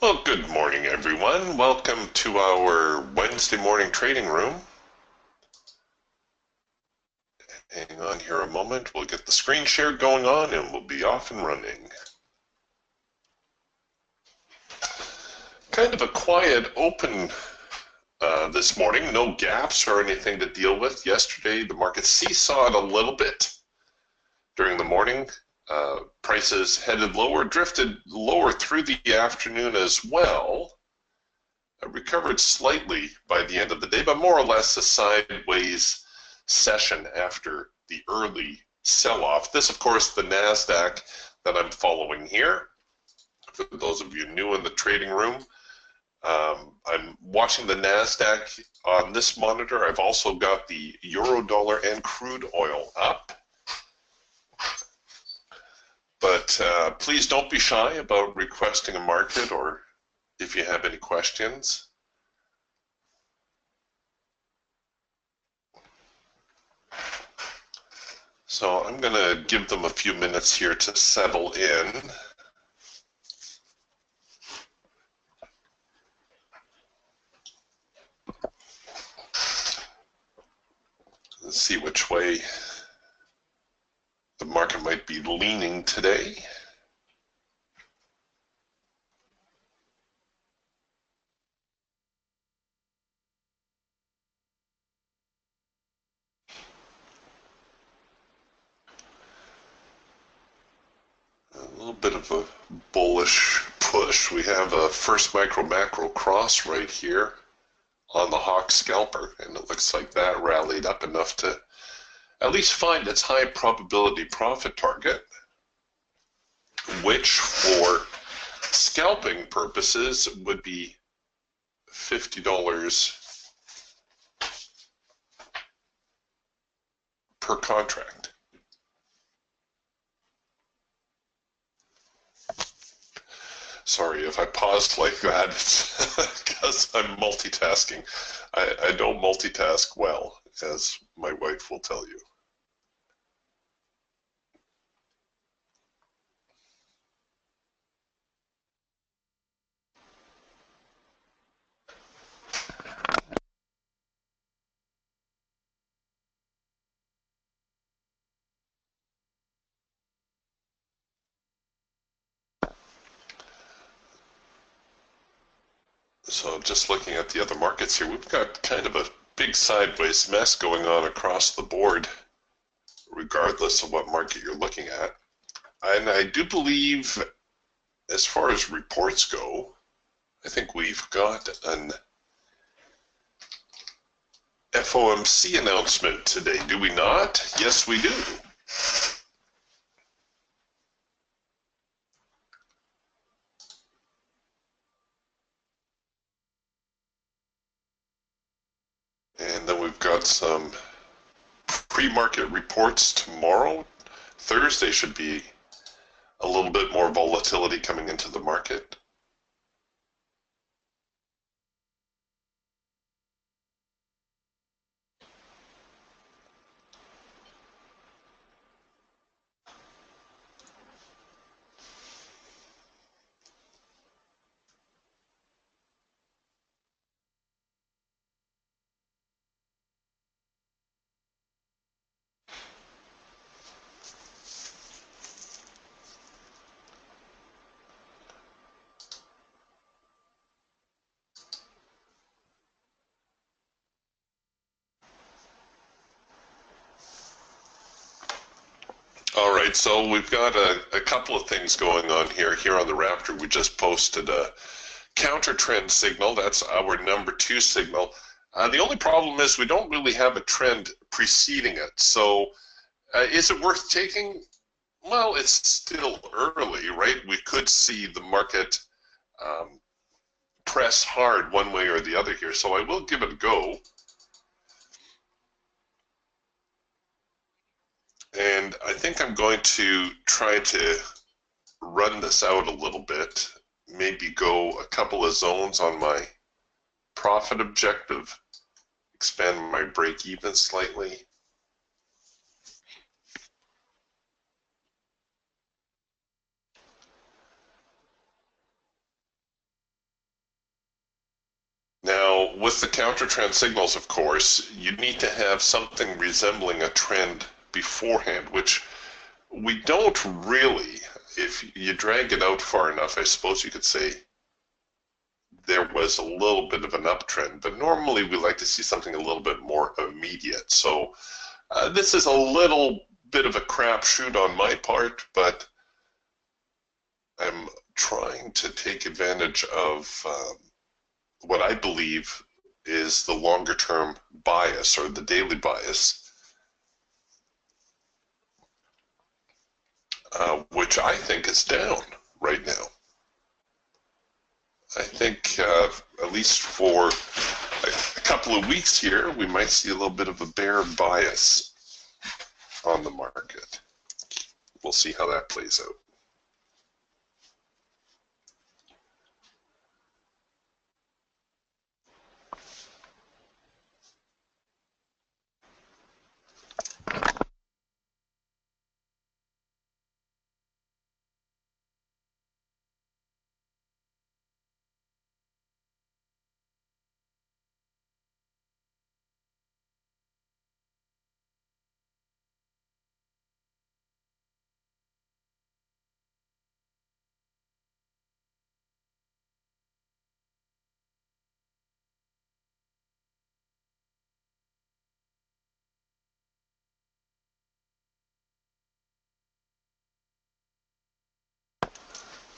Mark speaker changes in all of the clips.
Speaker 1: Well, good morning, everyone. Welcome to our Wednesday morning trading room. Hang on here a moment. We'll get the screen share going on and we'll be off and running. Kind of a quiet open this morning. No gaps or anything to deal with. Yesterday, the market seesawed a little bit during the morning. Prices headed lower, drifted lower through the afternoon as well. Recovered slightly by the end of the day, but more or less a sideways session after the early sell-off. This, of course, the NASDAQ that I'm following here. For those of you new in the trading room, I'm watching the NASDAQ on this monitor. I've also got the euro, dollar, and crude oil up. But please don't be shy about requesting a market or if you have any questions. So I'm going to give them a few minutes here to settle in. Let's see which way the market might be leaning today. A little bit of a bullish push. We have a first micro-macro cross right here on the hawk scalper, and it looks like that rallied up enough to at least find its high probability profit target, which for scalping purposes would be $50 per contract. Sorry if I paused like that, it's because I'm multitasking. I don't multitask well, as my wife will tell you. So just looking at the other markets here, we've got kind of a big sideways mess going on across the board, regardless of what market you're looking at. And I do believe, as far as reports go, I think we've got an FOMC announcement today, do we not? Yes, we do. And then we've got some pre-market reports tomorrow. Thursday should be a little bit more volatility coming into the market. All right, so we've got a couple of things going on here. Here on the Raptor, we just posted a counter trend signal. That's our number 2 signal. The only problem is we don't really have a trend preceding it. So is it worth taking? Well, it's still early, right? We could see the market press hard one way or the other here. So I will give it a go. And I think I'm going to try to run this out a little bit, maybe go a couple of zones on my profit objective, expand my break even slightly. Now, with the counter trend signals, of course, you need to have something resembling a trend beforehand, which we don't really. If you drag it out far enough, I suppose you could say there was a little bit of an uptrend, but normally we like to see something a little bit more immediate. So this is a little bit of a crapshoot on my part, but I'm trying to take advantage of what I believe is the longer term bias or the daily bias, which I think is down right now. I think at least for a couple of weeks here, we might see a little bit of a bear bias on the market. We'll see how that plays out.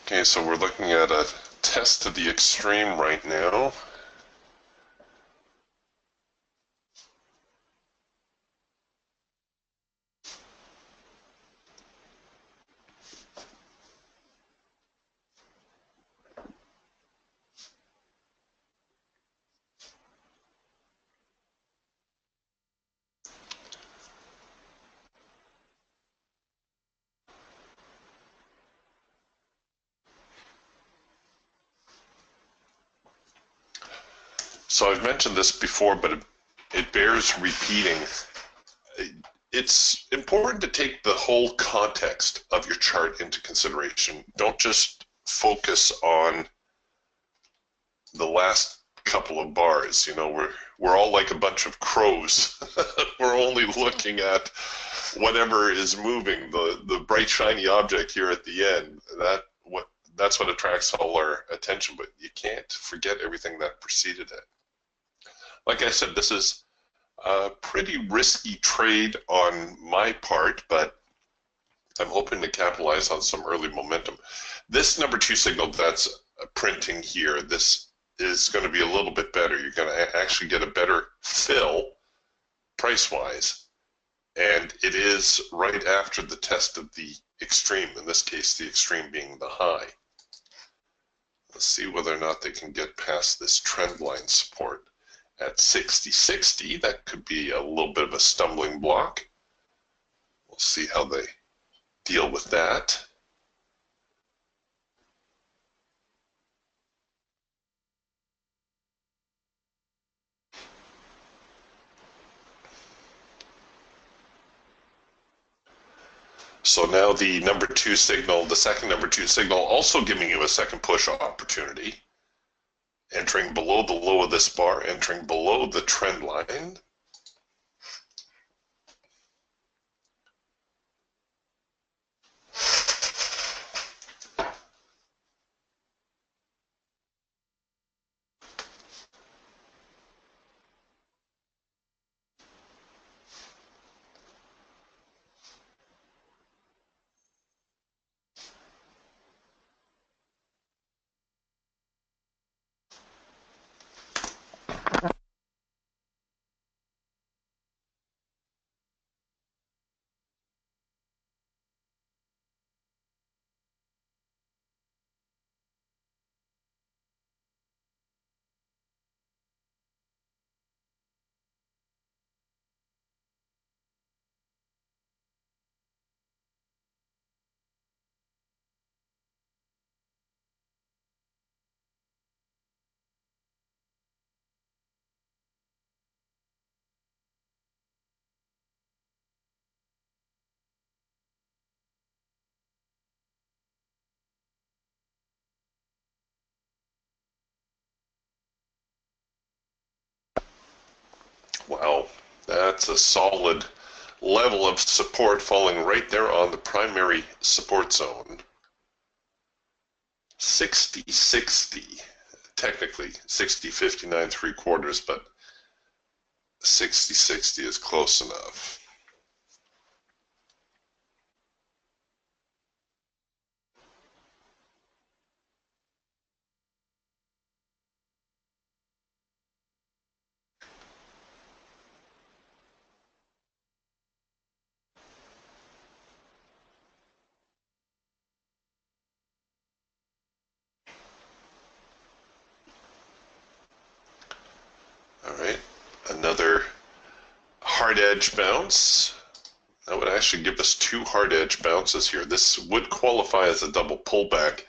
Speaker 1: Okay, so we're looking at a test to the extreme right now. So I've mentioned this before, but it bears repeating. It's important to take the whole context of your chart into consideration. Don't just focus on the last couple of bars. You know, we're all like a bunch of crows. We're only looking at whatever is moving, the bright shiny object here at the end. That's what attracts all our attention, but you can't forget everything that preceded it. Like I said, this is a pretty risky trade on my part, but I'm hoping to capitalize on some early momentum. This number 2 signal that's printing here, this is going to be a little bit better. You're going to actually get a better fill price-wise, and it is right after the test of the extreme, in this case the extreme being the high. Let's see whether or not they can get past this trend line support at 60.60. That could be a little bit of a stumbling block. We'll see how they deal with that. So now the number 2 signal, the second number 2 signal, also giving you a second push opportunity. Entering below the low of this bar, entering below the trend line. Wow, that's a solid level of support, falling right there on the primary support zone. 60-60, technically 60-59 3/4, but 60-60 is close enough. All right, another hard edge bounce. That would actually give us two hard edge bounces here. This would qualify as a double pullback.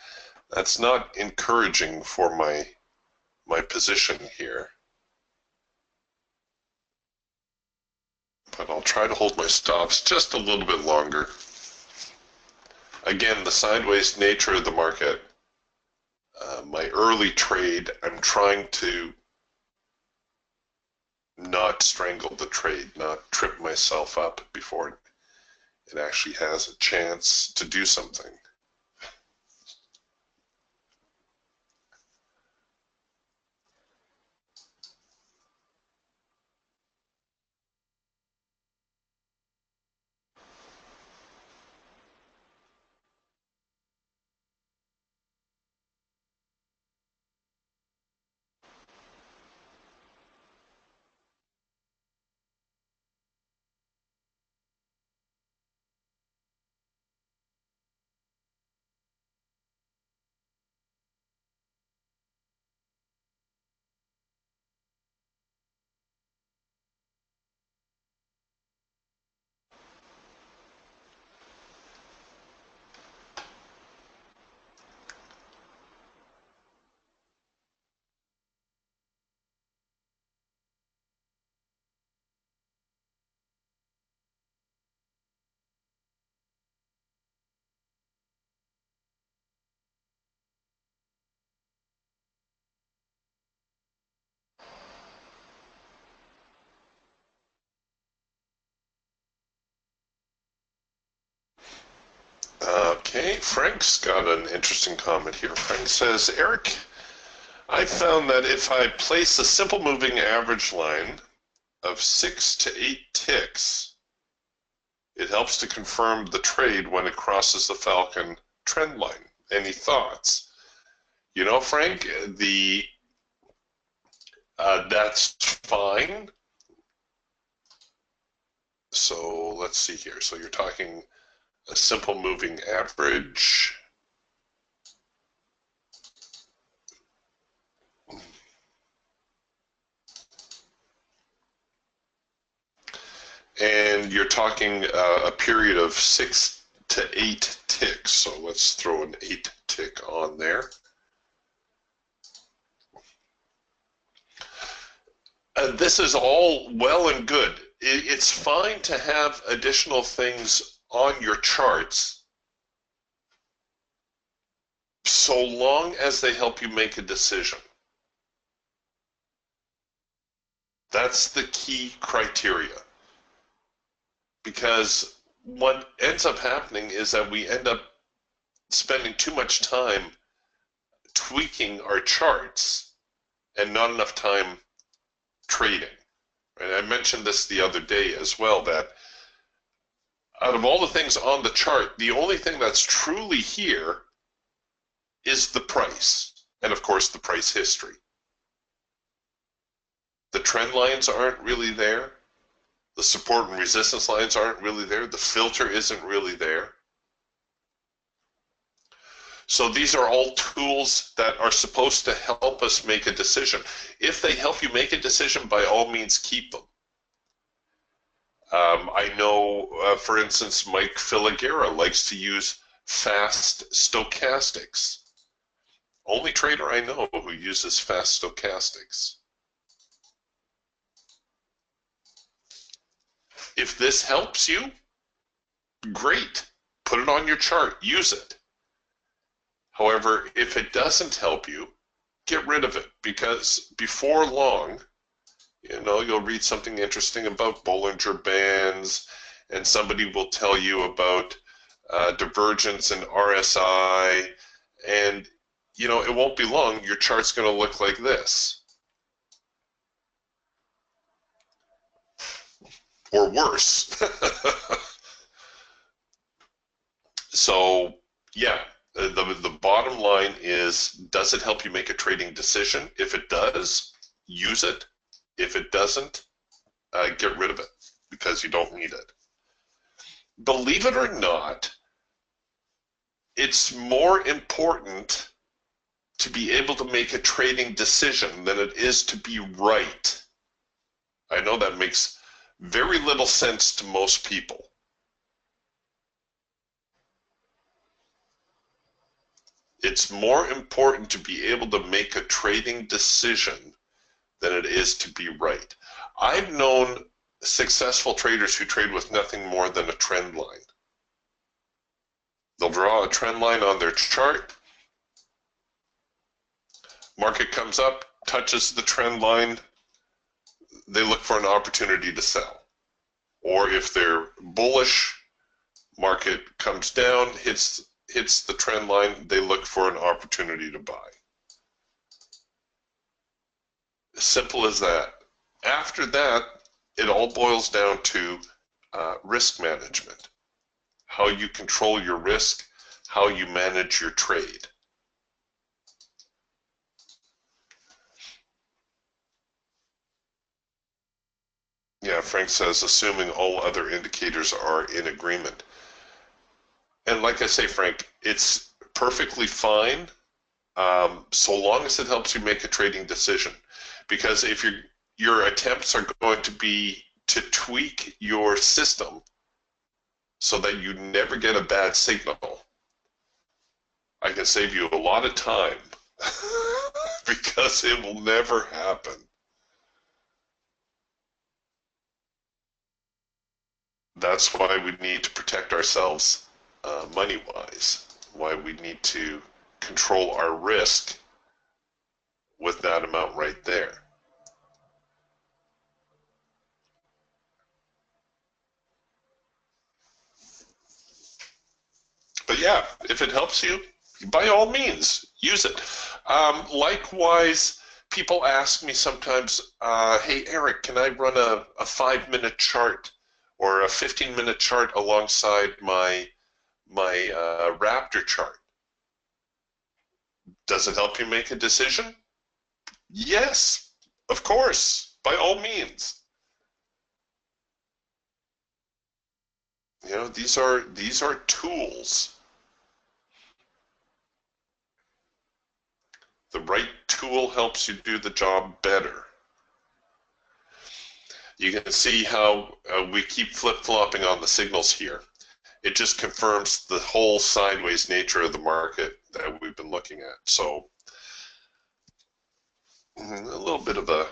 Speaker 1: That's not encouraging for my position here. But I'll try to hold my stops just a little bit longer. Again, the sideways nature of the market. My early trade, I'm trying to not strangle the trade, not trip myself up before it actually has a chance to do something. Okay, Frank's got an interesting comment here. Frank says, Eric, I found that if I place a simple moving average line of 6 to 8 ticks, it helps to confirm the trade when it crosses the Falcon trend line. Any thoughts? You know, Frank, that's fine. So let's see here. So you're talking a simple moving average. And you're talking a period of 6 to 8 ticks. So let's throw an 8 tick on there. This is all well and good. It's fine to have additional things on your charts so long as they help you make a decision. That's the key criteria. Because what ends up happening is that we end up spending too much time tweaking our charts and not enough time trading. Right? I mentioned this the other day as well, that out of all the things on the chart, the only thing that's truly here is the price, and of course the price history. The trend lines aren't really there. The support and resistance lines aren't really there. The filter isn't really there. So these are all tools that are supposed to help us make a decision. If they help you make a decision, by all means, keep them. I know, for instance, Mike Filigera likes to use fast stochastics. Only trader I know who uses fast stochastics. If this helps you, great. Put it on your chart. Use it. However, if it doesn't help you, get rid of it, because before long, You know, you'll read something interesting about Bollinger Bands, and somebody will tell you about divergence in RSI, and you know, it won't be long, your chart's going to look like this. Or worse. So, yeah, the bottom line is, does it help you make a trading decision? If it does, use it. If it doesn't, get rid of it because you don't need it. Believe it or not, it's more important to be able to make a trading decision than it is to be right. I know that makes very little sense to most people. It's more important to be able to make a trading decision than it is to be right. I've known successful traders who trade with nothing more than a trend line. They'll draw a trend line on their chart. Market comes up, touches the trend line, they look for an opportunity to sell. Or if they're bullish, market comes down, hits the trend line, they look for an opportunity to buy. Simple as that. After that, it all boils down to risk management. How you control your risk, how you manage your trade. Yeah, Frank says, assuming all other indicators are in agreement. And like I say, Frank, it's perfectly fine so long as it helps you make a trading decision. Because if your attempts are going to be to tweak your system so that you never get a bad signal, I can save you a lot of time because it will never happen. That's why we need to protect ourselves money-wise, why we need to control our risk with that amount right there. But yeah, if it helps you, by all means, use it. Likewise, people ask me sometimes, hey, Eric, can I run a 5-minute chart or a 15-minute chart alongside my Raptor chart? Does it help you make a decision? Yes, of course, by all means. You know, these are tools. The right tool helps you do the job better. You can see how we keep flip-flopping on the signals here. It just confirms the whole sideways nature of the market that we've been looking at. So a little bit of a,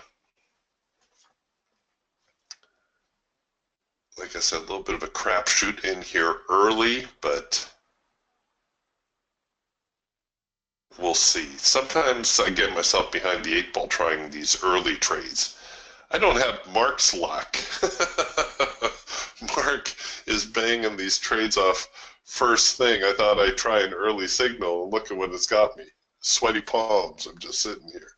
Speaker 1: like I said, a little bit of a crapshoot in here early, but we'll see. Sometimes I get myself behind the 8 ball trying these early trades. I don't have Mark's luck. Mark is banging these trades off first thing. I thought I'd try an early signal, and look at what it's got me. Sweaty palms. I'm just sitting here.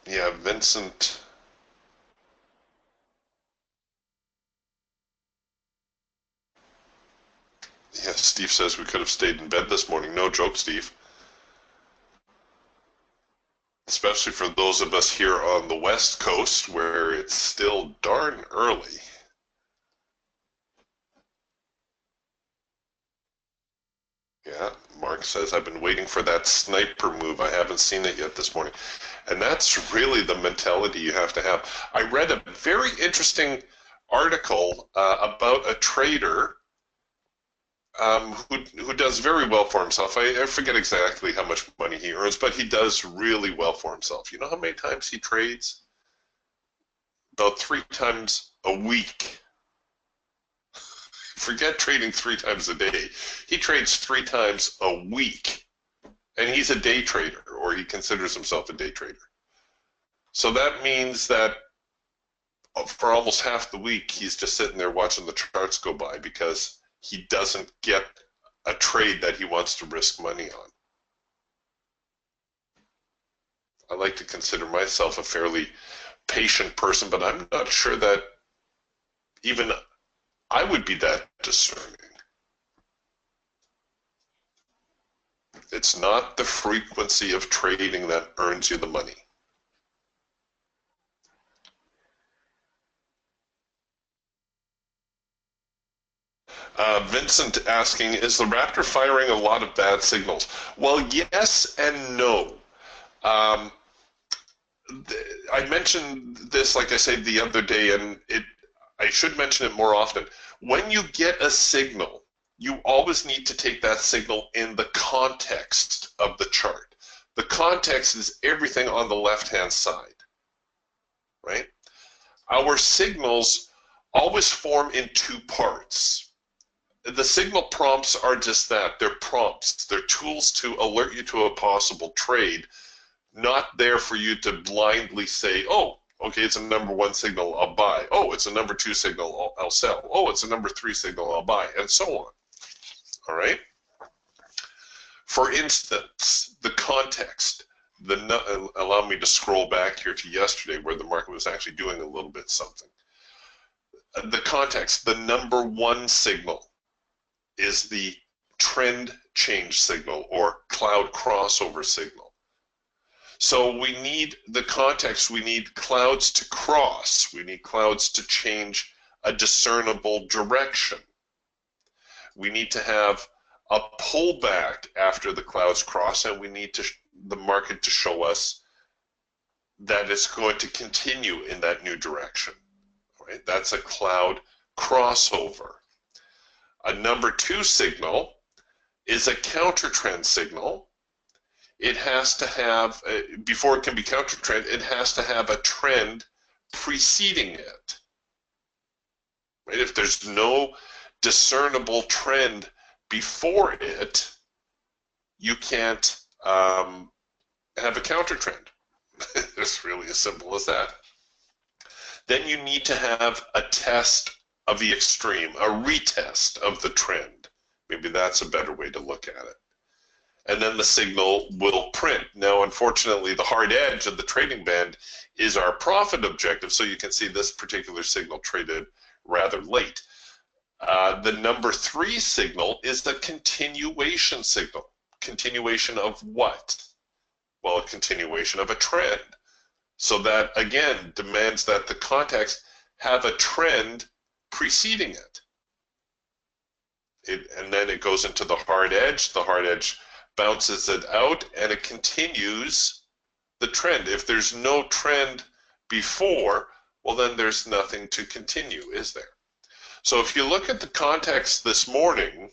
Speaker 1: Yeah, Vincent. Yeah, Steve says we could have stayed in bed this morning. No joke, Steve. Especially for those of us here on the West Coast where it's still darn early. Yeah, Mark says, I've been waiting for that sniper move. I haven't seen it yet this morning. And that's really the mentality you have to have. I read a very interesting article about a trader who does very well for himself. I forget exactly how much money he earns, but he does really well for himself. You know how many times he trades? About 3 times a week. Forget trading 3 times a day. He trades 3 times a week. And he's a day trader, or he considers himself a day trader. So that means that for almost half the week, he's just sitting there watching the charts go by because he doesn't get a trade that he wants to risk money on. I like to consider myself a fairly patient person, but I'm not sure that even I would be that discerning. It's not the frequency of trading that earns you the money. Vincent asking, is the Raptor firing a lot of bad signals? Well, yes and no. I mentioned this, like I said, the other day, and I should mention it more often. When you get a signal, you always need to take that signal in the context of the chart. The context is everything on the left-hand side, right? Our signals always form in 2 parts. The signal prompts are just that. They're prompts. They're tools to alert you to a possible trade, not there for you to blindly say, oh, okay, it's a number 1 signal, I'll buy. Oh, it's a number 2 signal, I'll sell. Oh, it's a number 3 signal, I'll buy, and so on. All right? For instance, the context. Allow me to scroll back here to yesterday where the market was actually doing a little bit something. The context, the number 1 signal is the trend change signal or cloud crossover signal. So we need the context, we need clouds to cross, we need clouds to change a discernible direction. We need to have a pullback after the clouds cross, and we need the market to show us that it's going to continue in that new direction. Right? That's a cloud crossover. A number 2 signal is a counter trend signal. It has to have, before it can be counter trend, it has to have a trend preceding it. Right? If there's no discernible trend before it, you can't have a counter trend. It's really as simple as that. Then you need to have a test of the extreme, a retest of the trend. Maybe that's a better way to look at it. And then the signal will print. Now, unfortunately, the hard edge of the trading band is our profit objective, so you can see this particular signal traded rather late. The number 3 signal is the continuation signal. Continuation of what? Well, a continuation of a trend. So that, again, demands that the context have a trend preceding it. And then it goes into the hard edge. The hard edge bounces it out, and it continues the trend. If there's no trend before, well, then there's nothing to continue, is there? So if you look at the context this morning,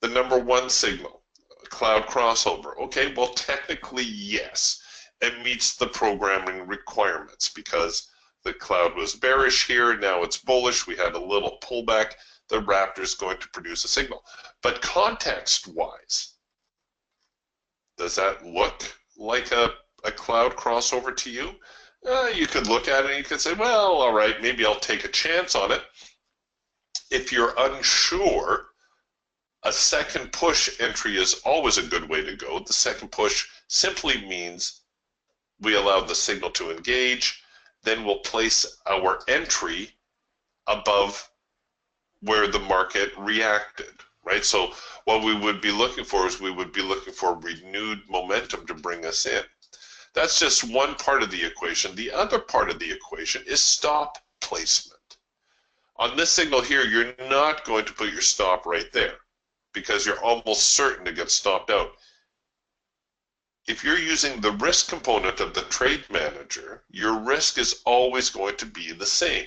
Speaker 1: the number 1 signal, cloud crossover, okay, well, technically, yes, it meets the programming requirements because the cloud was bearish here, now it's bullish, we had a little pullback, the Raptor's going to produce a signal. But context-wise, does that look like a cloud crossover to you? You could look at it and you could say, well, all right, maybe I'll take a chance on it. If you're unsure, a second push entry is always a good way to go. The second push simply means we allow the signal to engage, then we'll place our entry above where the market reacted, right? So what we would be looking for is we would be looking for renewed momentum to bring us in. That's just one part of the equation. The other part of the equation is stop placement. On this signal here, you're not going to put your stop right there because you're almost certain to get stopped out. If you're using the risk component of the trade manager, your risk is always going to be the same,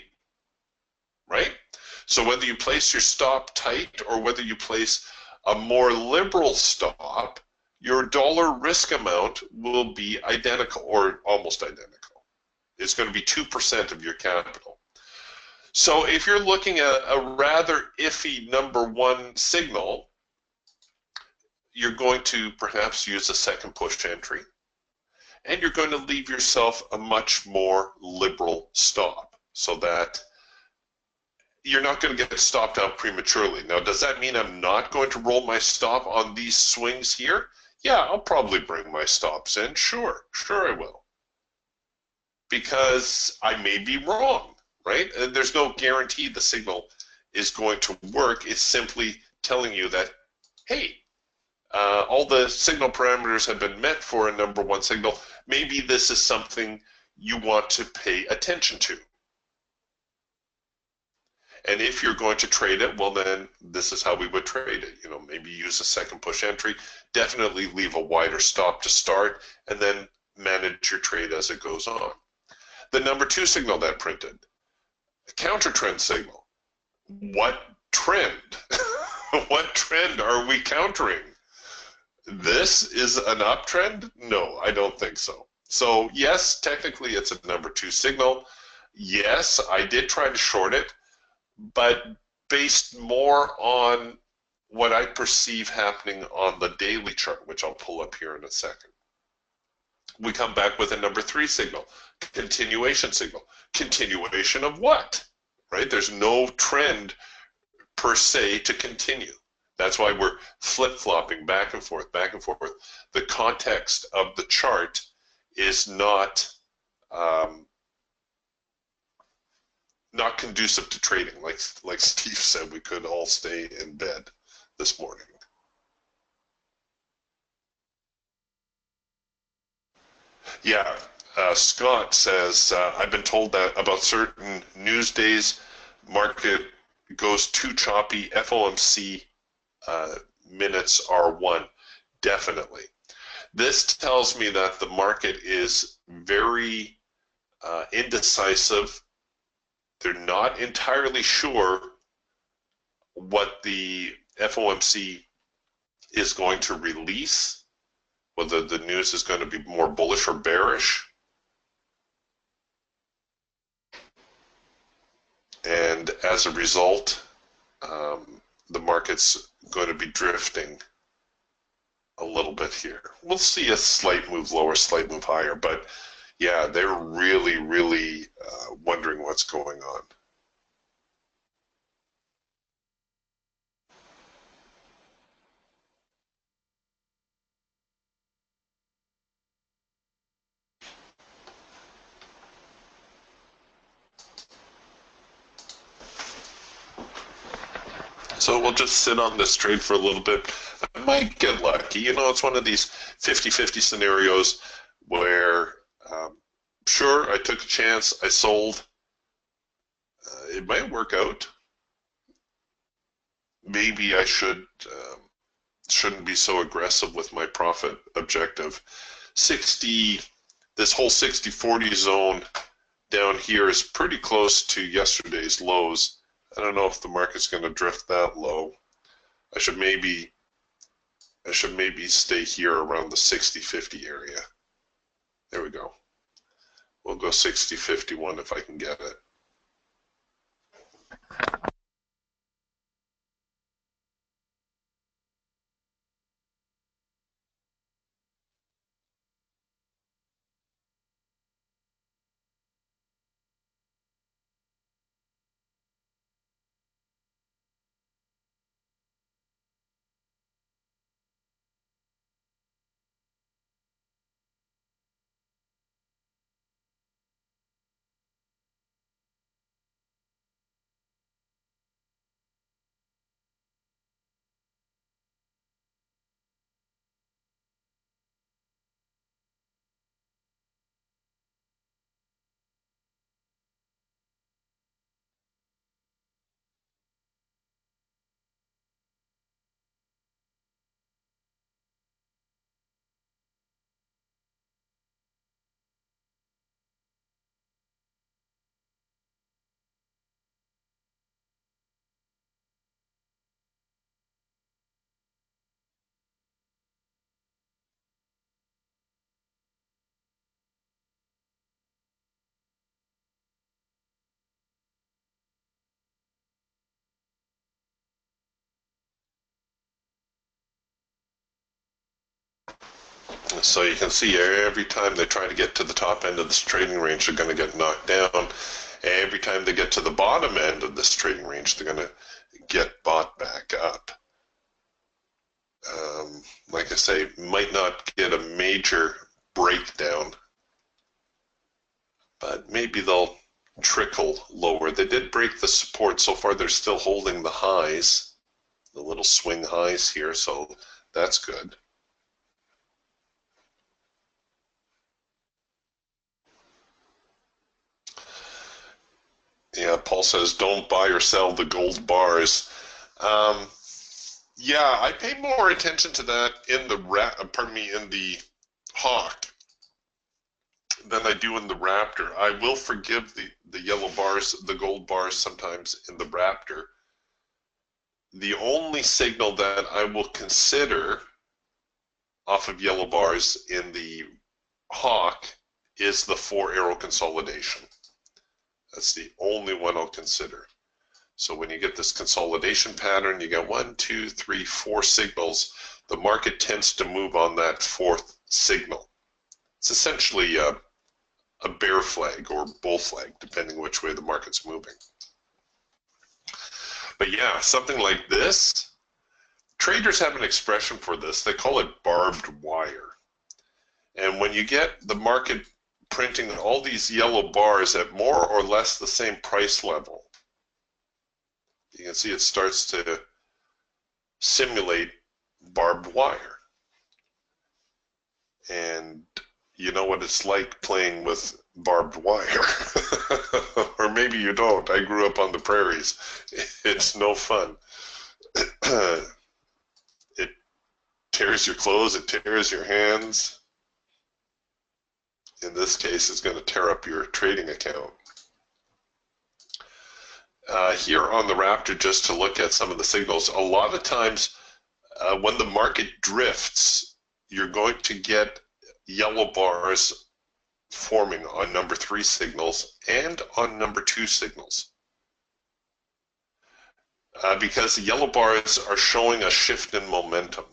Speaker 1: right? So whether you place your stop tight or whether you place a more liberal stop, your dollar risk amount will be identical or almost identical. It's going to be 2% of your capital. So if you're looking at a rather iffy number one signal, you're going to perhaps use a second push entry, and you're going to leave yourself a much more liberal stop so that you're not going to get stopped out prematurely. Now, does that mean I'm not going to roll my stop on these swings here? Yeah, I'll probably bring my stops in. Sure I will. Because I may be wrong, right? And there's no guarantee the signal is going to work. It's simply telling you that, hey, all the signal parameters have been met for a number one signal. Maybe this is something you want to pay attention to. And if you're going to trade it, well, then this is how we would trade it. Maybe use a second push entry, definitely leave a wider stop to start, and then manage your trade as it goes on. The number two signal that printed, a counter trend signal. What trend? What trend are we countering? This is an uptrend? No, I don't think so. So yes, technically it's a number two signal. Yes, I did try to short it, but based more on what I perceive happening on the daily chart, which I'll pull up here in a second. We come back with a number three signal, continuation signal. Continuation of what? Right? There's no trend per se to continue. That's why we're flip-flopping back and forth, back and forth. The context of the chart is not not conducive to trading. Like Steve said, we could all stay in bed this morning. Yeah, Scott says, I've been told that about certain news days, market goes too choppy, FOMC minutes are one. Definitely. This tells me that the market is very indecisive. They're not entirely sure what the FOMC is going to release, whether the news is going to be more bullish or bearish. And as a result, the market's going to be drifting a little bit here. We'll see a slight move lower, slight move higher, but yeah, they're really wondering what's going on. So we'll just sit on this trade for a little bit. I might get lucky. It's one of these 50-50 scenarios where, sure, I took a chance, I sold. It might work out. Maybe I shouldn't be so aggressive with my profit objective. This whole 60-40 zone down here is pretty close to yesterday's lows. I don't know if the market's going to drift that low. I should maybe stay here around the 60-50 area. There we go. We'll go 60-51 if I can get it. So you can see every time they try to get to the top end of this trading range, they're going to get knocked down. Every time they get to the bottom end of this trading range, they're going to get bought back up. Like I say, might not get a major breakdown, but maybe they'll trickle lower. They did break the support. So far, they're still holding the highs, the little swing highs here, so that's good. Yeah, Paul says, don't buy or sell the gold bars. Yeah, I pay more attention to that in the in the Hawk than I do in the Raptor. I will forgive the yellow bars, the gold bars sometimes in the Raptor. The only signal that I will consider off of yellow bars in the Hawk is the 4-arrow consolidation. That's the only one I'll consider. So when you get this consolidation pattern, you get 1, 2, 3, 4 signals. The market tends to move on that fourth signal. It's essentially a bear flag or bull flag, depending which way the market's moving. But yeah, something like this, traders have an expression for this. They call it barbed wire. And when you get the market printing all these yellow bars at more or less the same price level, you can see it starts to simulate barbed wire. And you know what it's like playing with barbed wire. Or maybe you don't. I grew up on the prairies. It's no fun. It tears your clothes, it tears your hands. In this case, it's going to tear up your trading account. Here on the Raptor, just to look at some of the signals, a lot of times when the market drifts, you're going to get yellow bars forming on number 3 signals and on number 2 signals. Because the yellow bars are showing a shift in momentum.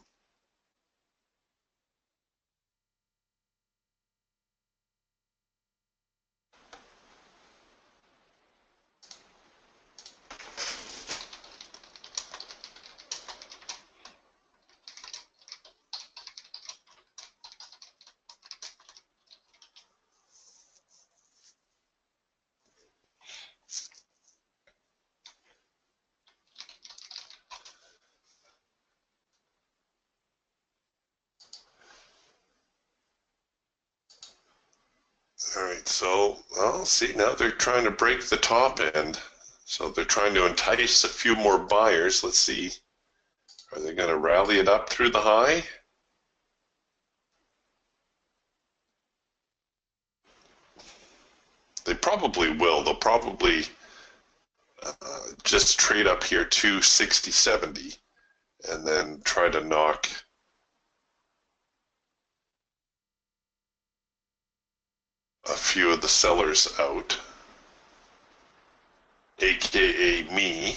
Speaker 1: All right, so, well, see, now they're trying to break the top end. So they're trying to entice a few more buyers. Let's see. Are they going to rally it up through the high? They probably will. They'll probably just trade up here to 60.70 and then try to knock a few of the sellers out, aka me.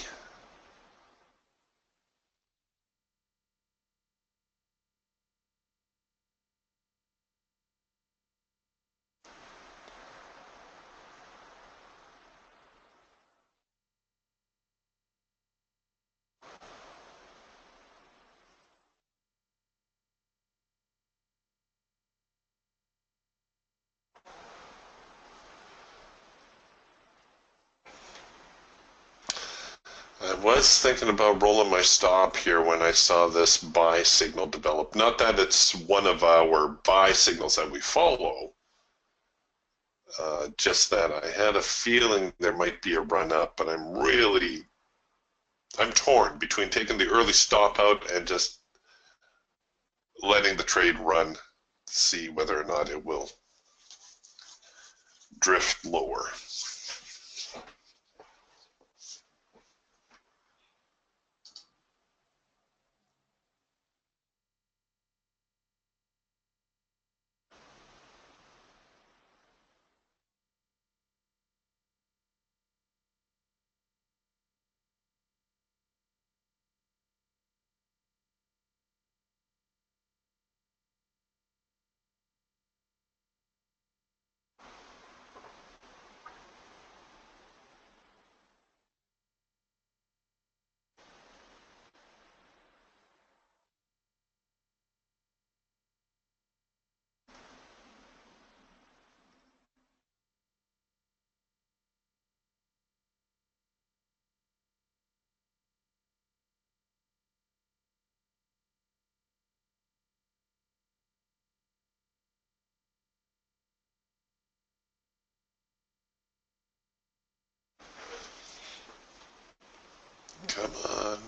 Speaker 1: I was thinking about rolling my stop here when I saw this buy signal develop. Not that it's one of our buy signals that we follow, just that I had a feeling there might be a run up, but I'm torn between taking the early stop out and just letting the trade run, see whether or not it will drift lower. Come on.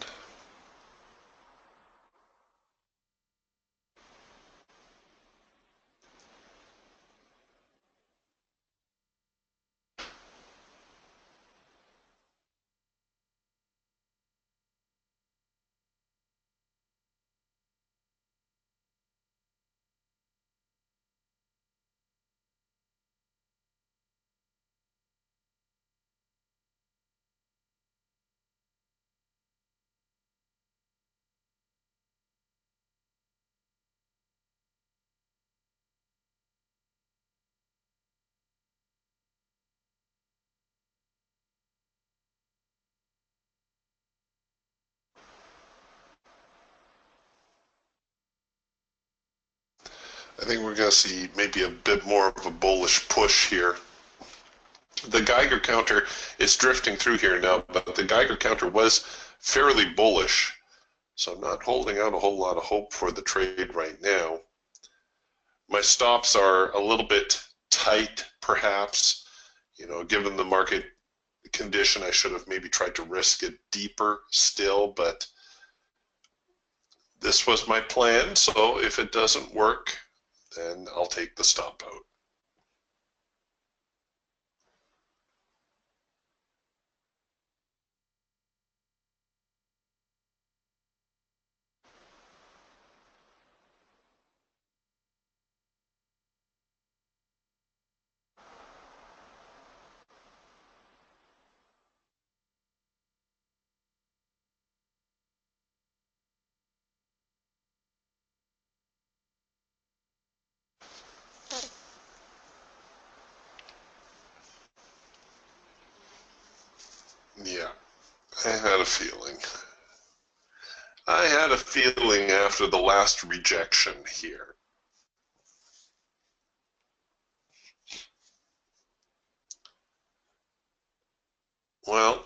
Speaker 1: I think we're going to see maybe a bit more of a bullish push here. The Geiger counter is drifting through here now, but the Geiger counter was fairly bullish. So I'm not holding out a whole lot of hope for the trade right now. My stops are a little bit tight, perhaps. You know, given the market condition, I should have maybe tried to risk it deeper still, but this was my plan. So if it doesn't work, then I'll take the stop out. Yeah, I had a feeling. I had a feeling after the last rejection here. Well,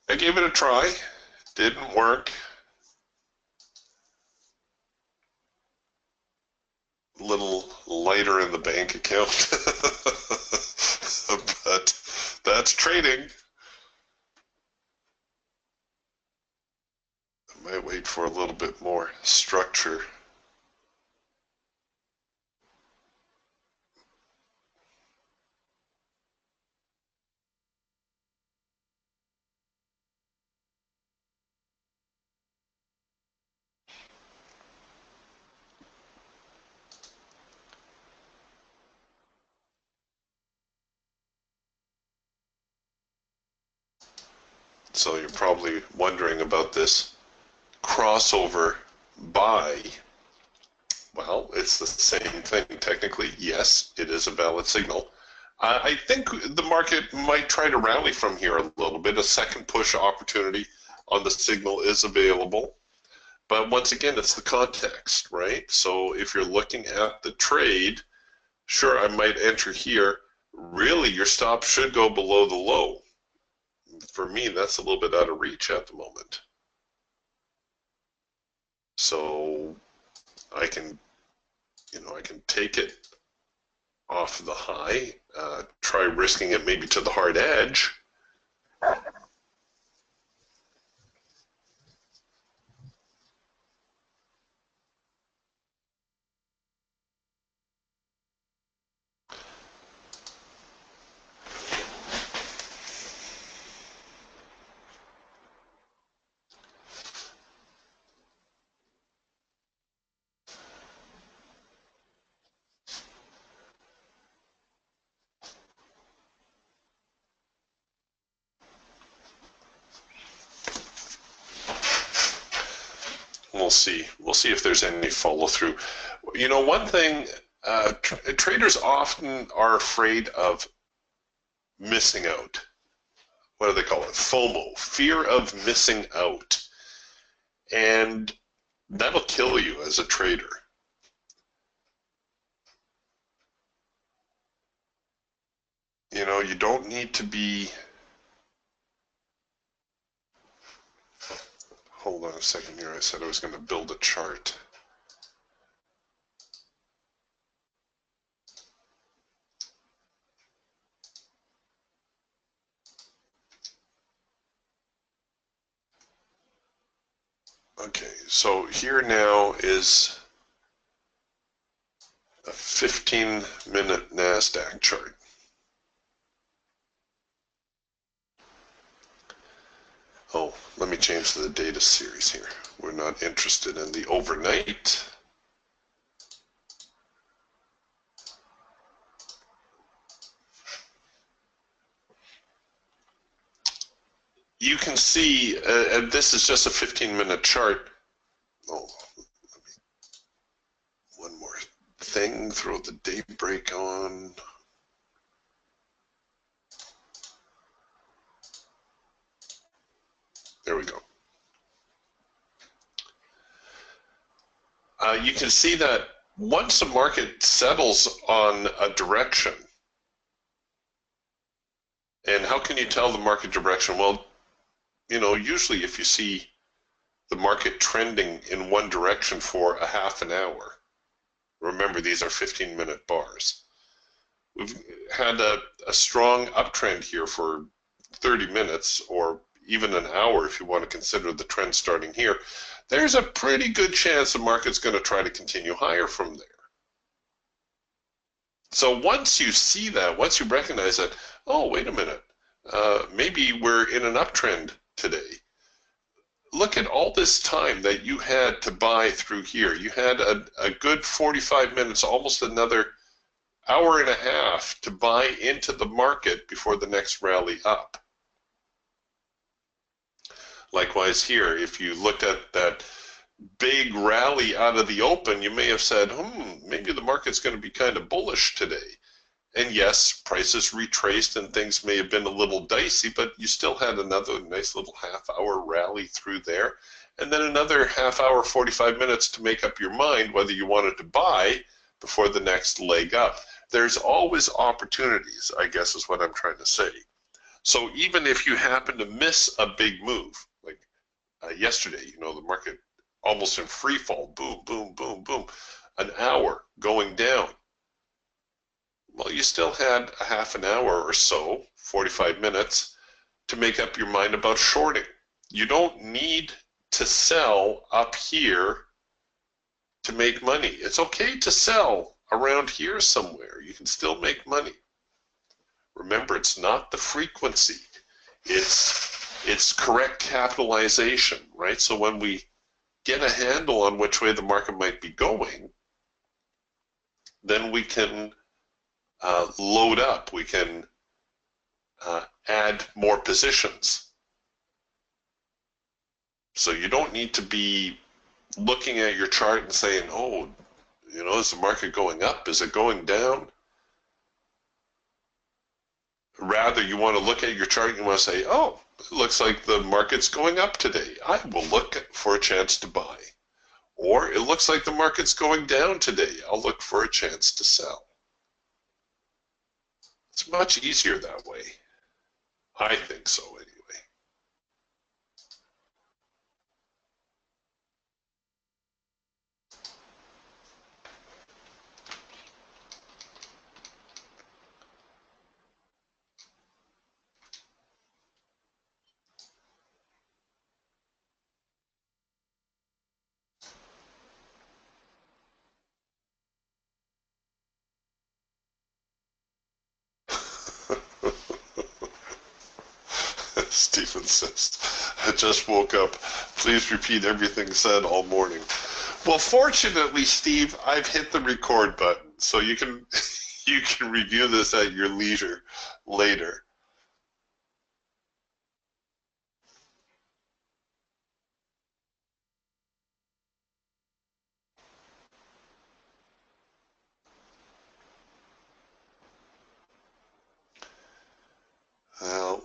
Speaker 1: I gave it a try. Didn't work. A little lighter in the bank account. But that's trading. I might wait for a little bit more structure. So you're probably wondering about this crossover buy. Well, it's the same thing. Technically, yes, it is a valid signal. I think the market might try to rally from here a little bit. A second push opportunity on the signal is available. But once again, it's the context, right? So if you're looking at the trade, sure, I might enter here. Really, your stop should go below the low. For me, that's a little bit out of reach at the moment. So I can, I can take it off the high, try risking it maybe to the hard edge. We'll see. We'll see if there's any follow through. One thing, traders often are afraid of missing out. What do they call it? FOMO, fear of missing out. And that'll kill you as a trader. You don't need to be. Hold on a second here. I said I was going to build a chart. Okay, so here now is a 15-minute NASDAQ chart. Oh, let me change to the data series here. We're not interested in the overnight. You can see, and this is just a 15-minute chart. Oh, one more thing, throw the daybreak on. There we go. You can see that once a market settles on a direction, and how can you tell the market direction? Well, you know, usually if you see the market trending in one direction for a half an hour, remember these are 15-minute bars. We've had a strong uptrend here for 30 minutes or even an hour if you want to consider the trend starting here. There's a pretty good chance the market's going to try to continue higher from there. So once you see that, once you recognize that, oh, wait a minute, maybe we're in an uptrend today. Look at all this time that you had to buy through here. You had a good 45 minutes, almost another hour and a half to buy into the market before the next rally up. Likewise here, if you looked at that big rally out of the open, you may have said, maybe the market's going to be kind of bullish today. And yes, prices retraced and things may have been a little dicey, but you still had another nice little half-hour rally through there, and then another half-hour, 45 minutes to make up your mind whether you wanted to buy before the next leg up. There's always opportunities, I guess is what I'm trying to say. So even if you happen to miss a big move, like yesterday, you know, the market almost in free fall, boom, boom, boom, boom, an hour going down. Well, you still had a half an hour or so, 45 minutes, to make up your mind about shorting. You don't need to sell up here to make money. It's okay to sell around here somewhere. You can still make money. Remember, it's not the frequency. It's correct capitalization, right? So when we get a handle on which way the market might be going, then we can load up. We can add more positions. So you don't need to be looking at your chart and saying, oh, you know, is the market going up? Is it going down? Rather, you want to look at your chart and you want to say, oh, it looks like the market's going up today. I will look for a chance to buy. Or it looks like the market's going down today. I'll look for a chance to sell. It's much easier that way. I think so anyway. Stephen says, I just woke up. Please repeat everything said all morning. Well, fortunately, Steve, I've hit the record button, so you can you can review this at your leisure later.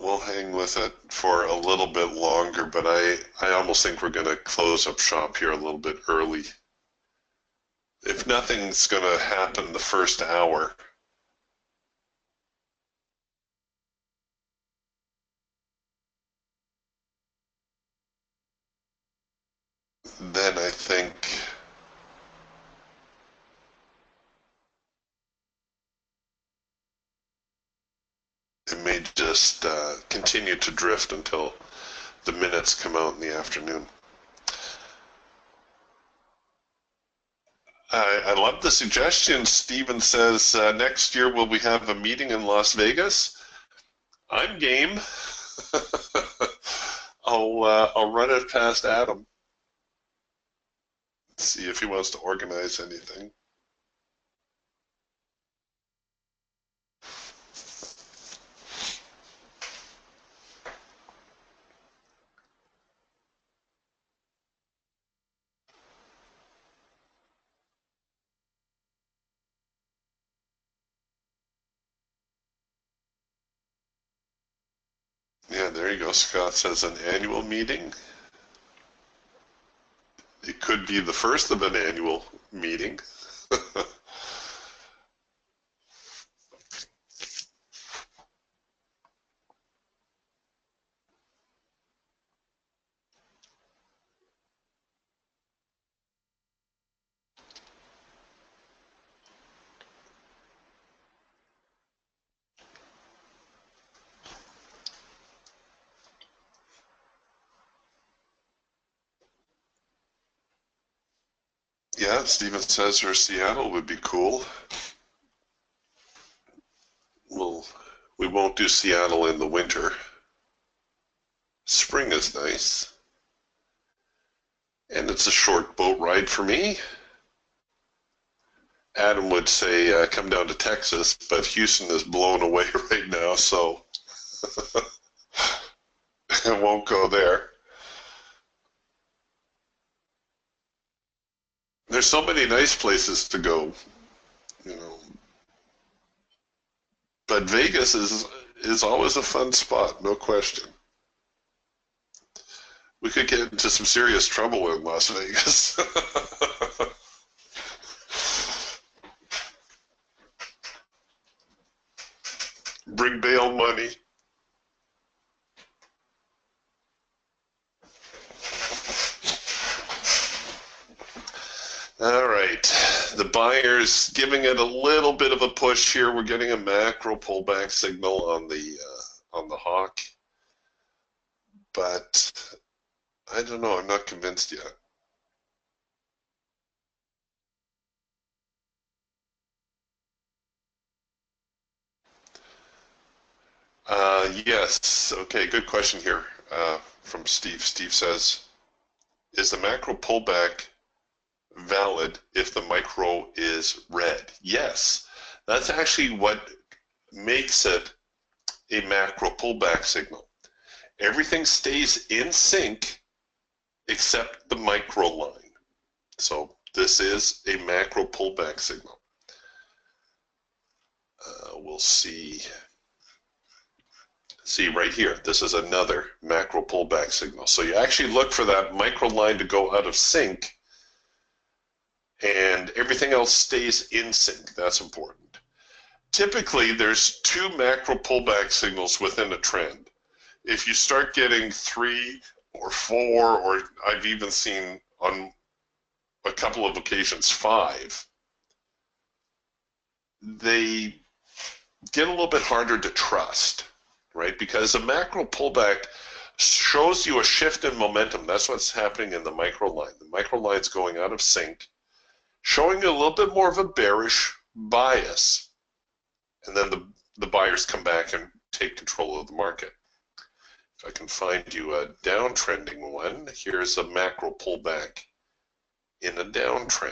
Speaker 1: We'll hang with it for a little bit longer, but I almost think we're going to close up shop here a little bit early. If nothing's going to happen the first hour, then I think it may just continue to drift until the minutes come out in the afternoon. I love the suggestion. Steven says, next year will we have a meeting in Las Vegas? I'm game. I'll run it past Adam. See if he wants to organize anything. Yeah, there you go. Scott says an annual meeting. It could be the first of an annual meeting. Yeah, Steven says or Seattle would be cool. We won't do Seattle in the winter. Spring is nice. And it's a short boat ride for me. Adam would say come down to Texas, but Houston is blown away right now, so I won't go there. There's so many nice places to go, you know. But Vegas is always a fun spot, no question. We could get into some serious trouble in Las Vegas. Bring bail money. All right, the buyers giving it a little bit of a push here. We're getting a macro pullback signal on the hawk, but I don't know. I'm not convinced yet. Yes. Okay. Good question here from Steve. Steve says, "Is the macro pullback valid if the micro is red?" Yes. That's actually what makes it a macro pullback signal. Everything stays in sync except the micro line. So this is a macro pullback signal. We'll see right here. This is another macro pullback signal. So you actually look for that micro line to go out of sync, and everything else stays in sync. That's important. Typically, there's two macro pullback signals within a trend. If you start getting 3 or 4, or I've even seen on a couple of occasions 5, they get a little bit harder to trust, right? Because a macro pullback shows you a shift in momentum. That's what's happening in the micro line. The micro line's going out of sync, showing you a little bit more of a bearish bias. And then the buyers come back and take control of the market. If I can find you a downtrending one, here's a macro pullback in a downtrend.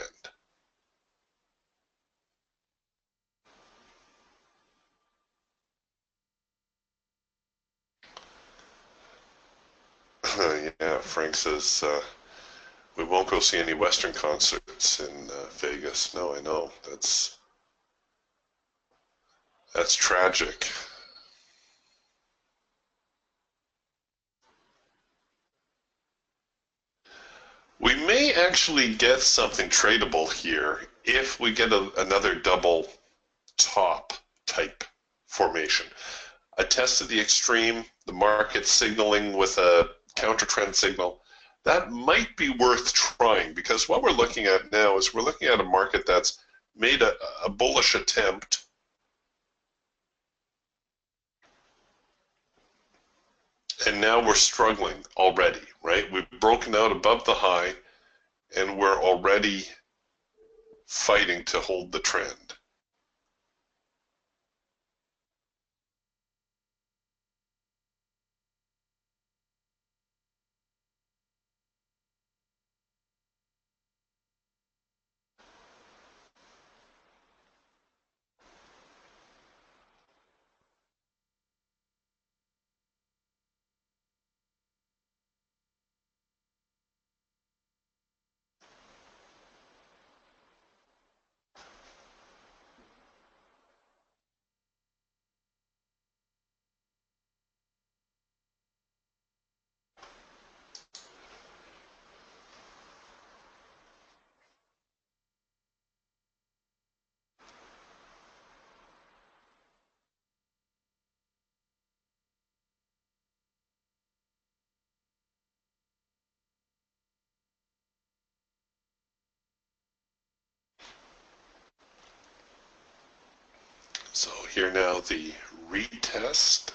Speaker 1: Yeah, Frank says we won't go see any Western concerts in Vegas. No, I know. That's tragic. We may actually get something tradable here if we get another double top type formation. A test of the extreme, the market signaling with a counter trend signal, that might be worth trying, because what we're looking at now is we're looking at a market that's made a bullish attempt and now we're struggling already, right? We've broken out above the high and we're already fighting to hold the trend. So here now the retest.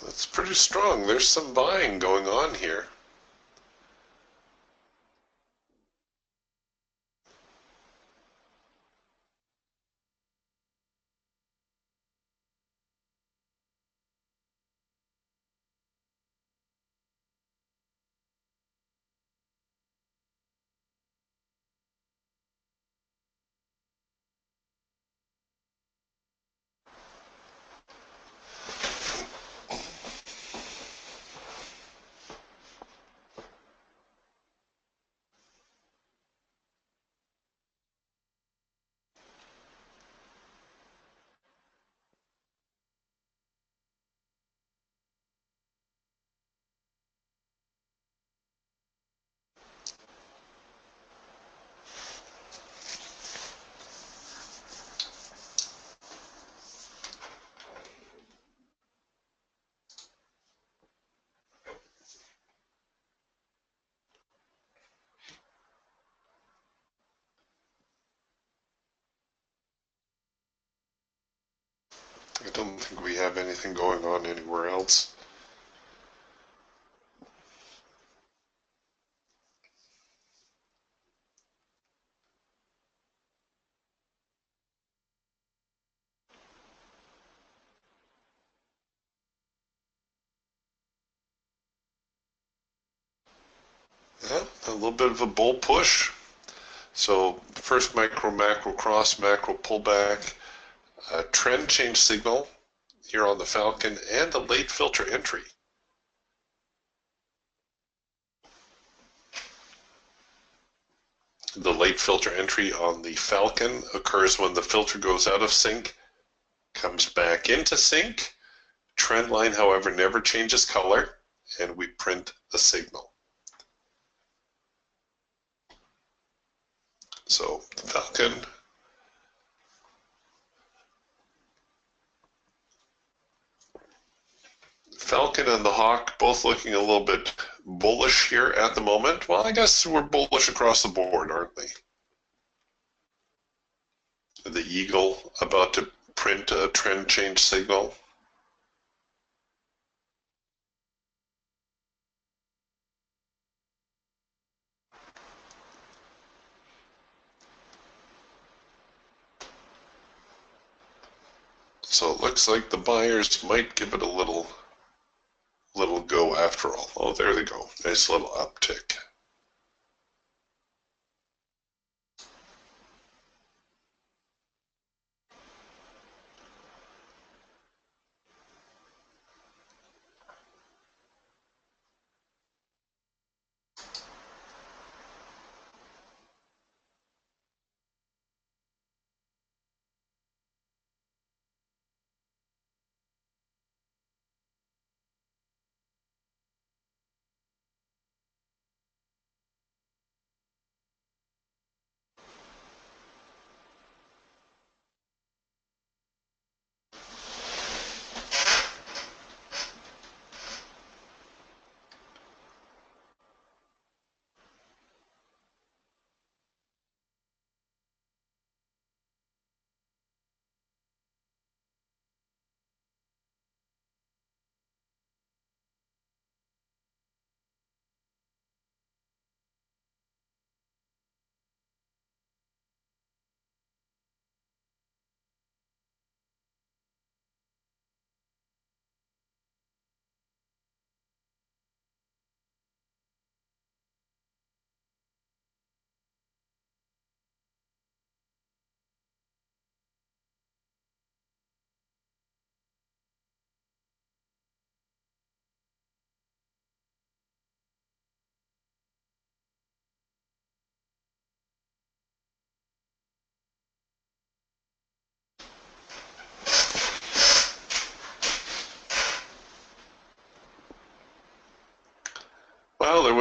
Speaker 1: That's pretty strong. There's some buying going on here. I don't think we have anything going on anywhere else. Yeah, a little bit of a bull push. So first micro, macro cross, macro pullback, trend change signal here on the Falcon, and a late filter entry. The late filter entry on the Falcon occurs when the filter goes out of sync, comes back into sync. Trend line, however, never changes color, and we print a signal. So Falcon, and the Hawk both looking a little bit bullish here at the moment. Well, I guess we're bullish across the board, aren't we? The Eagle about to print a trend change signal. So it looks like the buyers might give it a little go after all. Oh, there they go. Nice little uptick.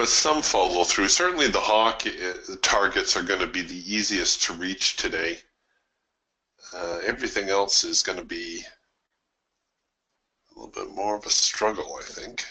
Speaker 1: was some follow through. Certainly the hawk targets are going to be the easiest to reach today. Everything else is going to be a little bit more of a struggle, I think.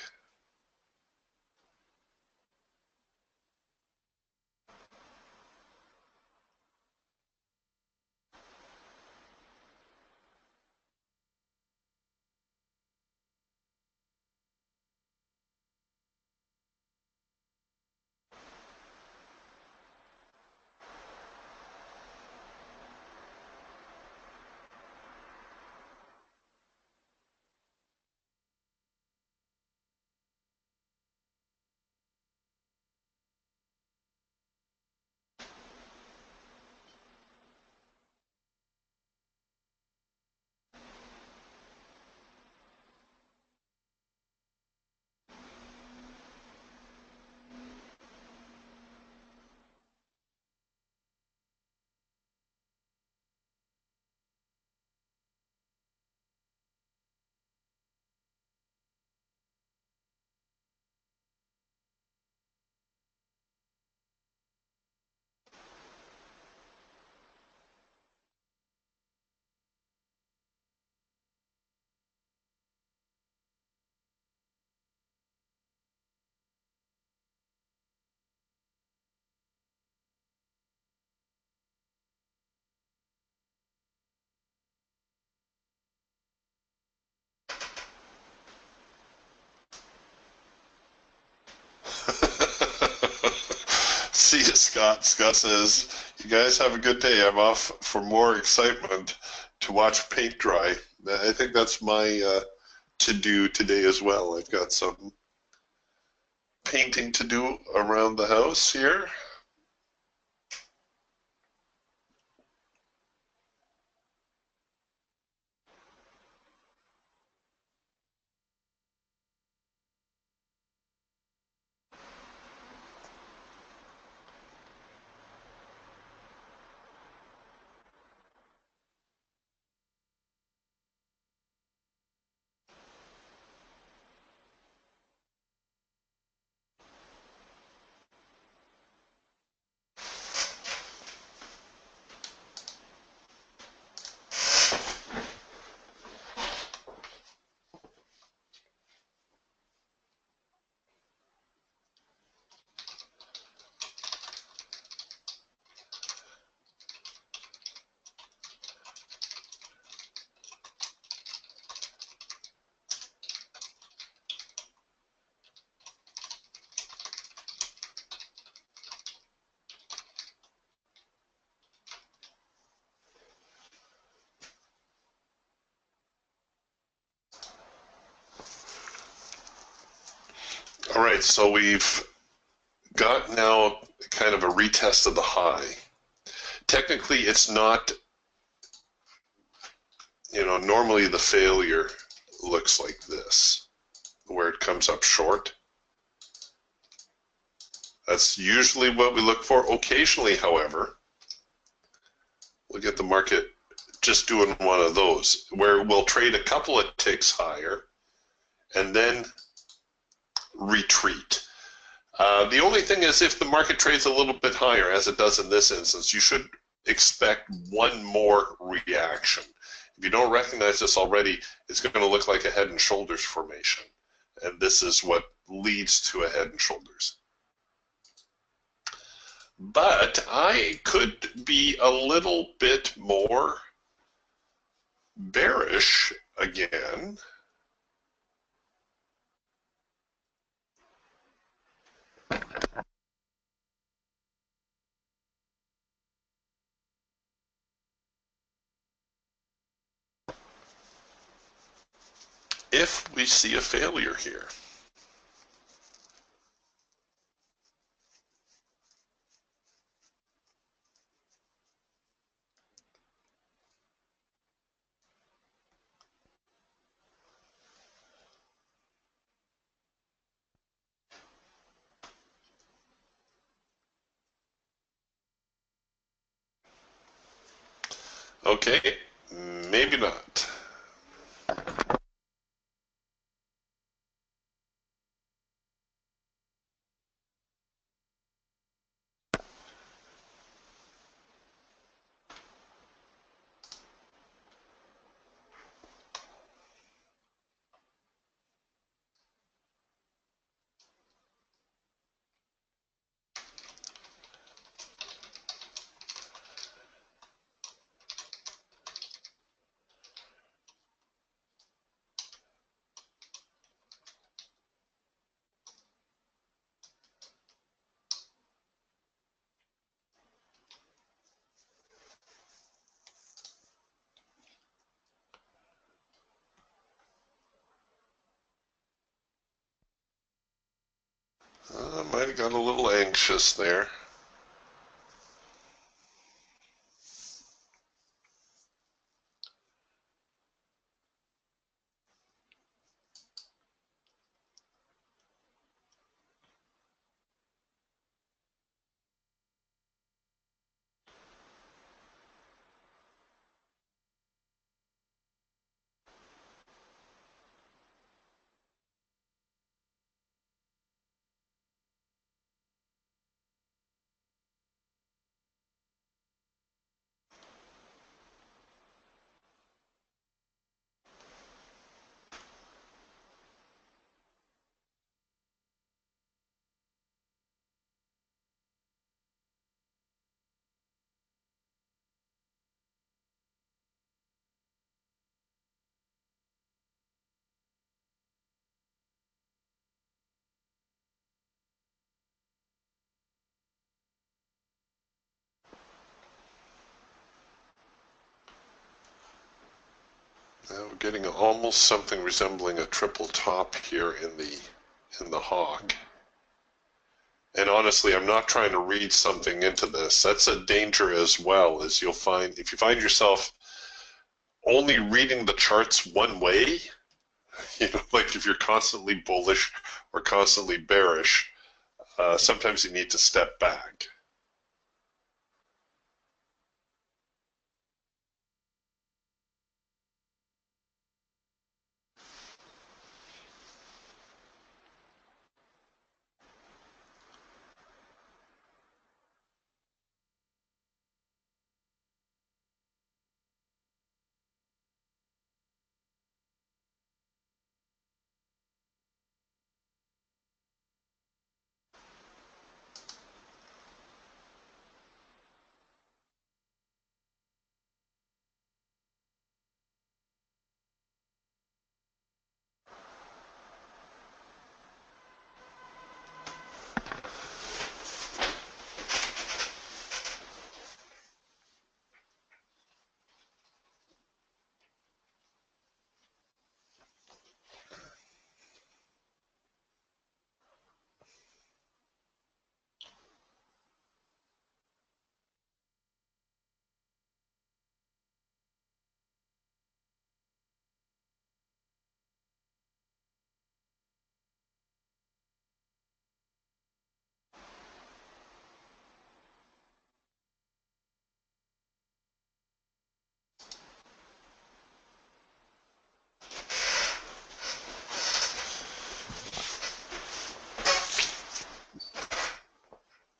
Speaker 1: See you, Scott. Scott says, you guys have a good day. I'm off for more excitement to watch paint dry. I think that's my to-do today as well. I've got some painting to do around the house here. All right, so we've got now kind of a retest of the high. Technically, it's not, normally the failure looks like this, where it comes up short. That's usually what we look for. Occasionally, however, we'll get the market just doing one of those, where we'll trade a couple of ticks higher and then retreat. The only thing is, if the market trades a little bit higher, as it does in this instance, you should expect one more reaction. If you don't recognize this already, it's going to look like a head and shoulders formation. And this is what leads to a head and shoulders. But I could be a little bit more bearish again. If we see a failure here. Okay, maybe not. I might have got a little anxious there. Now we're getting almost something resembling a triple top here in the hog. And honestly, I'm not trying to read something into this. That's a danger as well, as you'll find if you find yourself only reading the charts one way, like if you're constantly bullish or constantly bearish, sometimes you need to step back.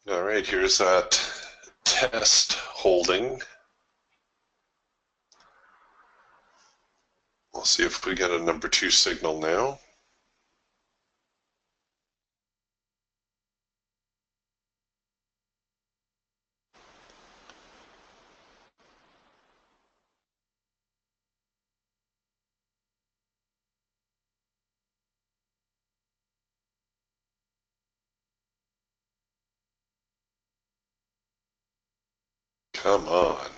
Speaker 1: All right, here's that test holding. We'll see if we get a number 2 signal now. Come on.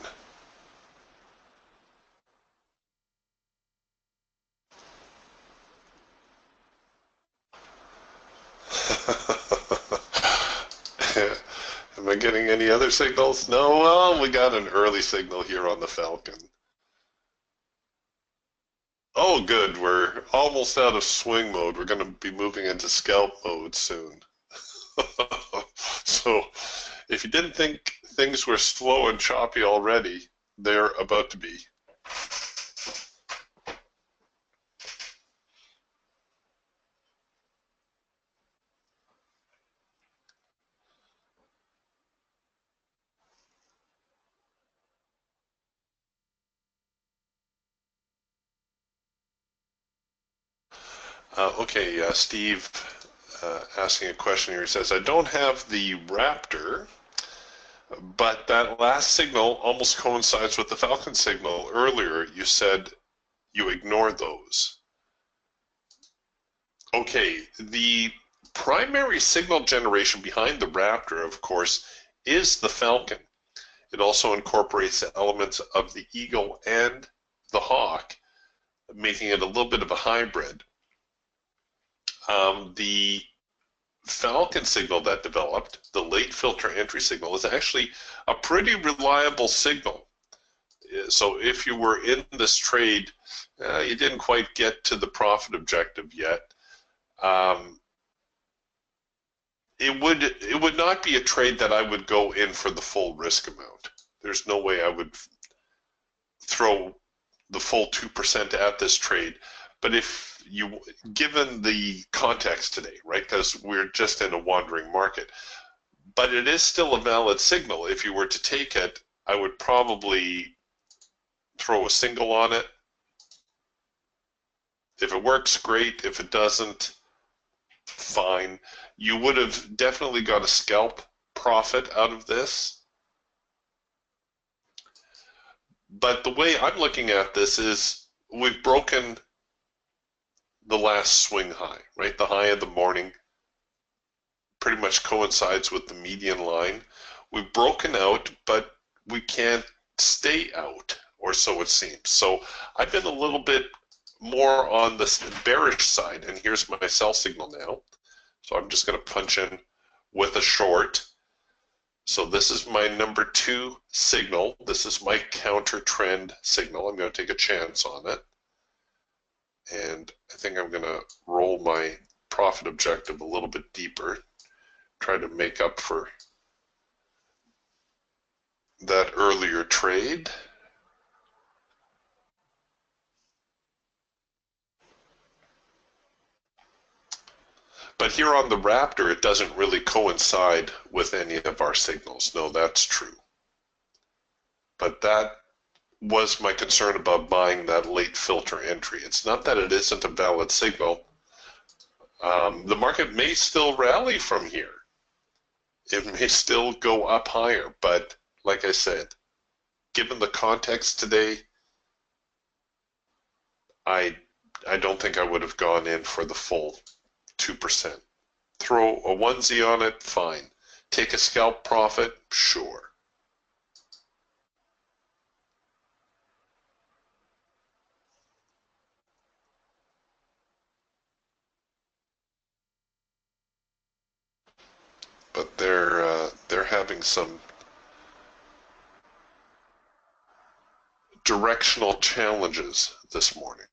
Speaker 1: Am I getting any other signals? No, well, we got an early signal here on the Falcon. Oh, good. We're almost out of swing mode. We're going to be moving into scalp mode soon. So if you didn't think things were slow and choppy already, they're about to be. Okay, Steve asking a question here. He says, I don't have the Raptor, but that last signal almost coincides with the Falcon signal earlier. You said you ignored those. Okay, the primary signal generation behind the Raptor, of course, is the Falcon. It also incorporates elements of the Eagle and the Hawk, making it a little bit of a hybrid. The Falcon signal that developed, the late filter entry signal, is actually a pretty reliable signal. So if you were in this trade, you didn't quite get to the profit objective yet. It would not be a trade that I would go in for the full risk amount. There's no way I would throw the full 2% at this trade. But if you, given the context today, right, because we're just in a wandering market, but it is still a valid signal. If you were to take it, I would probably throw a single on it. If it works, great. If it doesn't, fine. You would have definitely got a scalp profit out of this. But the way I'm looking at this is we've broken the last swing high, right? The high of the morning pretty much coincides with the median line. We've broken out, but we can't stay out, or so it seems. So I've been a little bit more on the bearish side, and here's my sell signal now. So I'm just going to punch in with a short. So this is my number 2 signal. This is my counter trend signal. I'm going to take a chance on it. And I think I'm going to roll my profit objective a little bit deeper, try to make up for that earlier trade. But here on the Raptor, it doesn't really coincide with any of our signals. No, that's true. But that was my concern about buying that late filter entry. It's not that it isn't a valid signal. The market may still rally from here. It may still go up higher, but like I said, given the context today, I don't think I would have gone in for the full 2%. Throw a onesie on it, fine. Take a scalp profit, sure. But they're having some directional challenges this morning.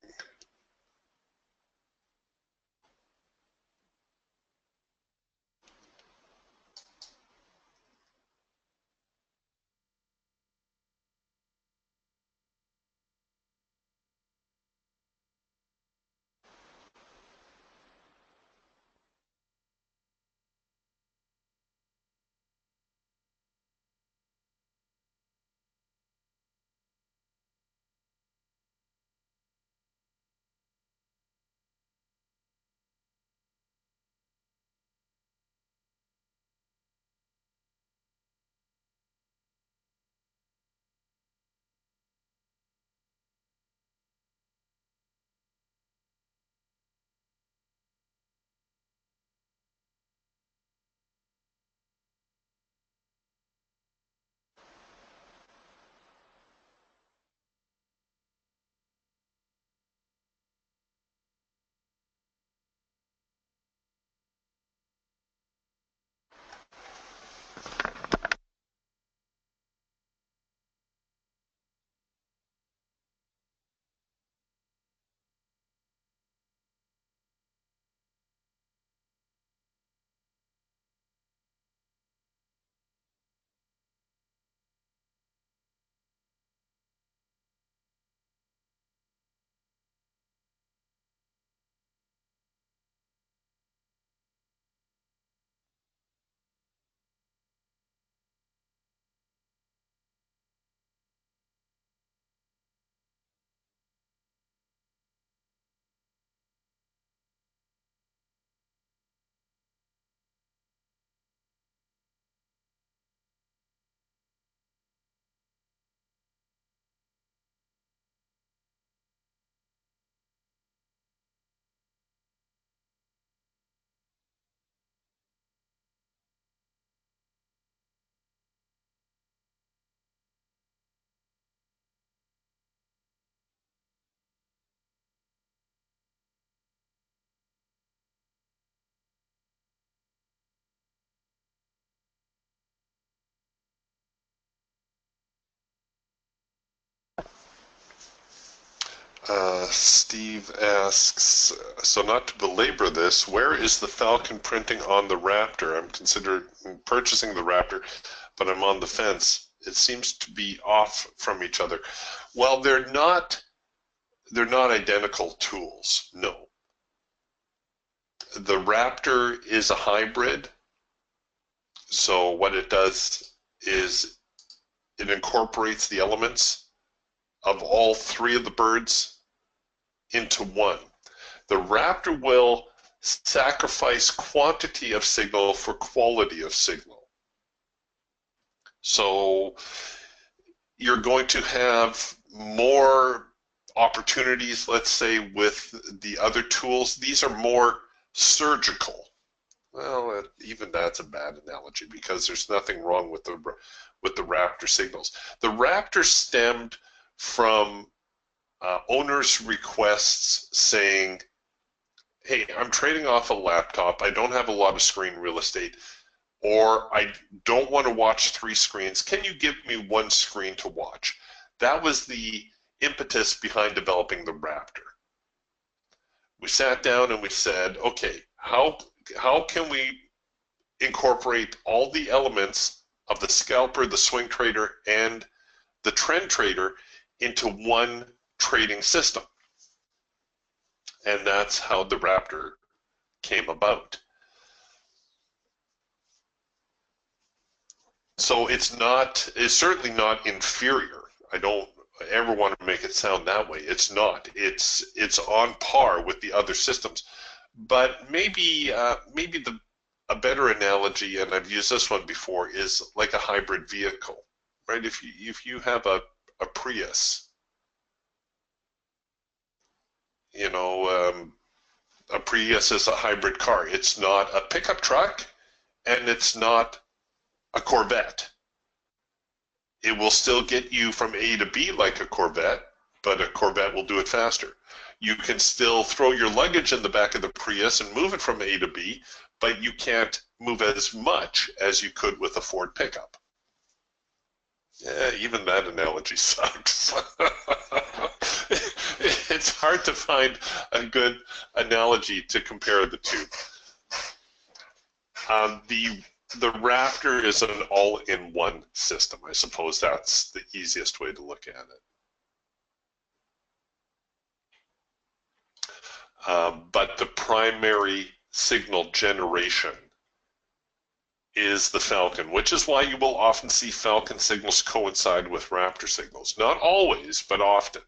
Speaker 1: Steve asks, so not to belabor this, where is the Falcon printing on the Raptor? I'm considering purchasing the Raptor, but I'm on the fence. It seems to be off from each other. Well, they're not identical tools, no. The Raptor is a hybrid, so what it does is it incorporates the elements of all three of the birds into one. The Raptor will sacrifice quantity of signal for quality of signal. So you're going to have more opportunities, let's say, with the other tools. These are more surgical. Well, even that's a bad analogy because there's nothing wrong with the Raptor signals. The Raptor stemmed from owners' requests saying, hey, I'm trading off a laptop, I don't have a lot of screen real estate, or I don't want to watch 3 screens, can you give me 1 screen to watch? That was the impetus behind developing the Raptor. We sat down and we said, okay, how can we incorporate all the elements of the scalper, the swing trader, and the trend trader into one trading system? And that's how the Raptor came about. So it's certainly not inferior. I don't ever want to make it sound that way. It's not. It's on par with the other systems. But maybe a better analogy, and I've used this one before, is like a hybrid vehicle, right? If you have a Prius, you know, a Prius is a hybrid car. It's not a pickup truck, and it's not a Corvette. It will still get you from A to B like a Corvette, but a Corvette will do it faster. You can still throw your luggage in the back of the Prius and move it from A to B, but you can't move as much as you could with a Ford pickup. Yeah, even that analogy sucks. It's hard to find a good analogy to compare the two. The Raptor is an all-in-one system. I suppose that's the easiest way to look at it. But the primary signal generation is the Falcon, which is why you will often see Falcon signals coincide with Raptor signals. Not always, but often.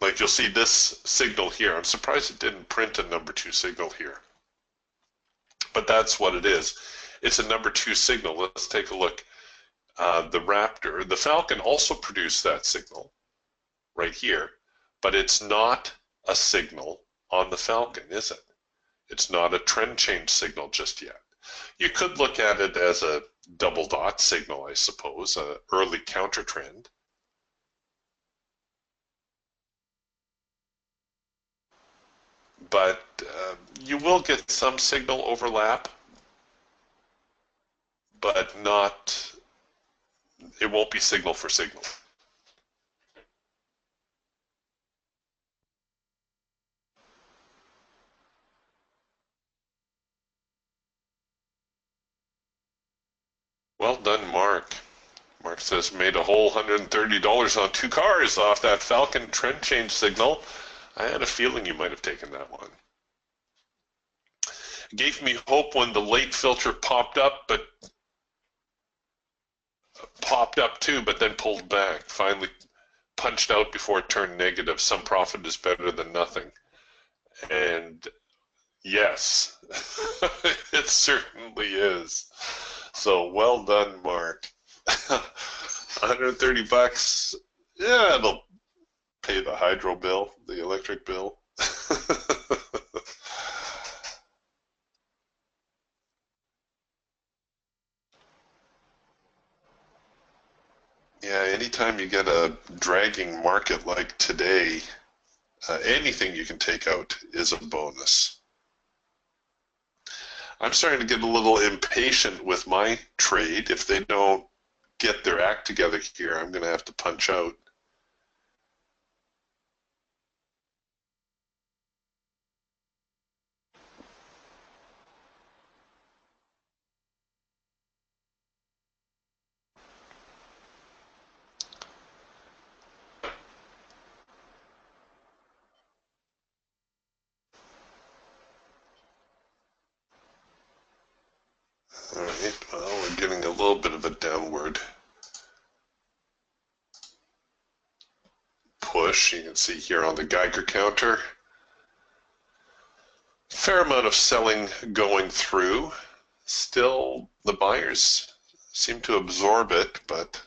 Speaker 1: Like you'll see this signal here. I'm surprised it didn't print a number 2 signal here. But that's what it is. It's a number 2 signal. Let's take a look. The Raptor, the Falcon also produced that signal right here, but it's not a signal on the Falcon, is it? It's not a trend change signal just yet. You could look at it as a double dot signal, I suppose, an early counter trend. But you will get some signal overlap, but not, it won't be signal for signal. Well done, Mark. Mark says, made a whole $130 on 2 cars off that Falcon trend change signal. I had a feeling you might have taken that one. It gave me hope when the late filter popped up too, but then pulled back. Finally punched out before it turned negative. Some profit is better than nothing. And yes, it certainly is. So well done, Mark. 130 bucks. Yeah, it'll pay the hydro bill, the electric bill. Yeah, anytime you get a dragging market like today, anything you can take out is a bonus. I'm starting to get a little impatient with my trade if they don't get their act together here, I'm going to have to punch out. All right, well, we're getting a little bit of a downward push. You can see here on the Geiger counter, fair amount of selling going through. Still, the buyers seem to absorb it, but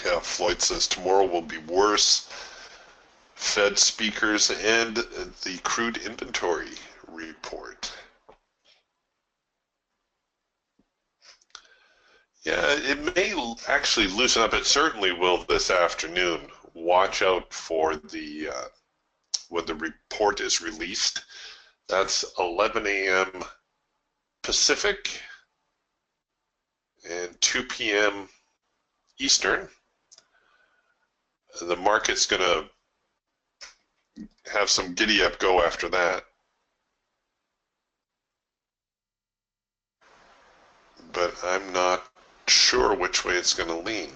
Speaker 1: yeah, Floyd says tomorrow will be worse. Fed speakers and the crude inventory report. Yeah, it may actually loosen up. It certainly will this afternoon. Watch out for the when the report is released. That's 11 a.m. Pacific and 2 p.m. Eastern. The market's going to have some giddy up go after that. But I'm not sure which way it's going to lean.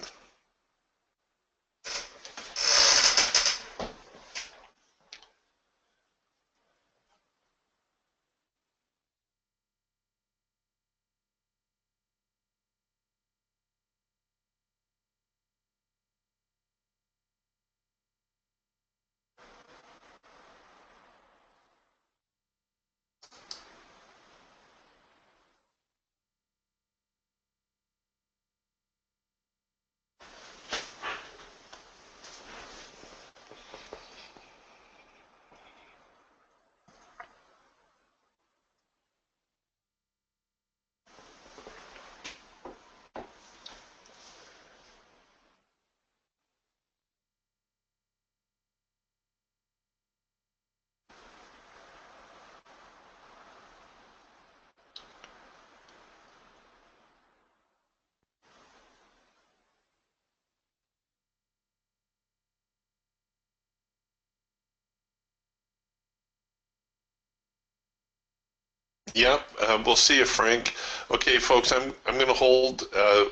Speaker 1: Yep, we'll see you, Frank. Okay, folks, I'm going to hold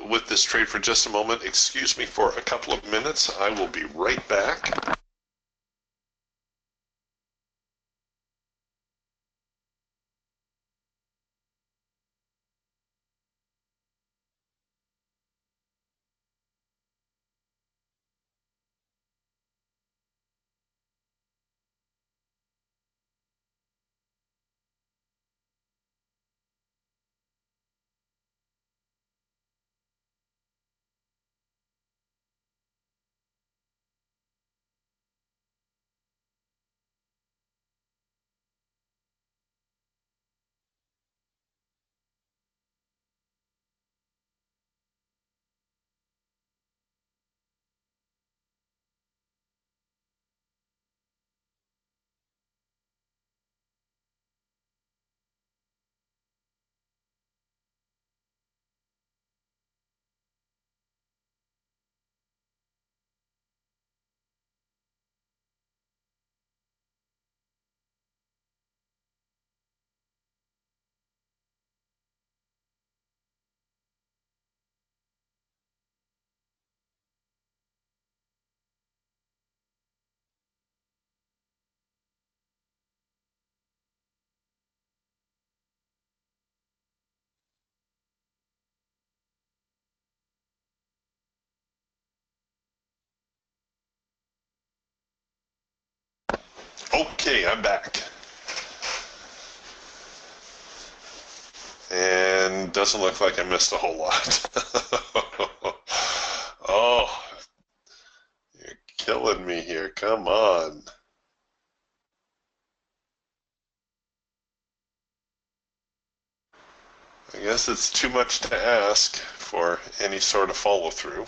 Speaker 1: with this trade for just a moment. Excuse me for a couple of minutes. I will be right back. Okay, I'm back. And doesn't look like I missed a whole lot. Oh, you're killing me here. Come on. I guess it's too much to ask for any sort of follow-through.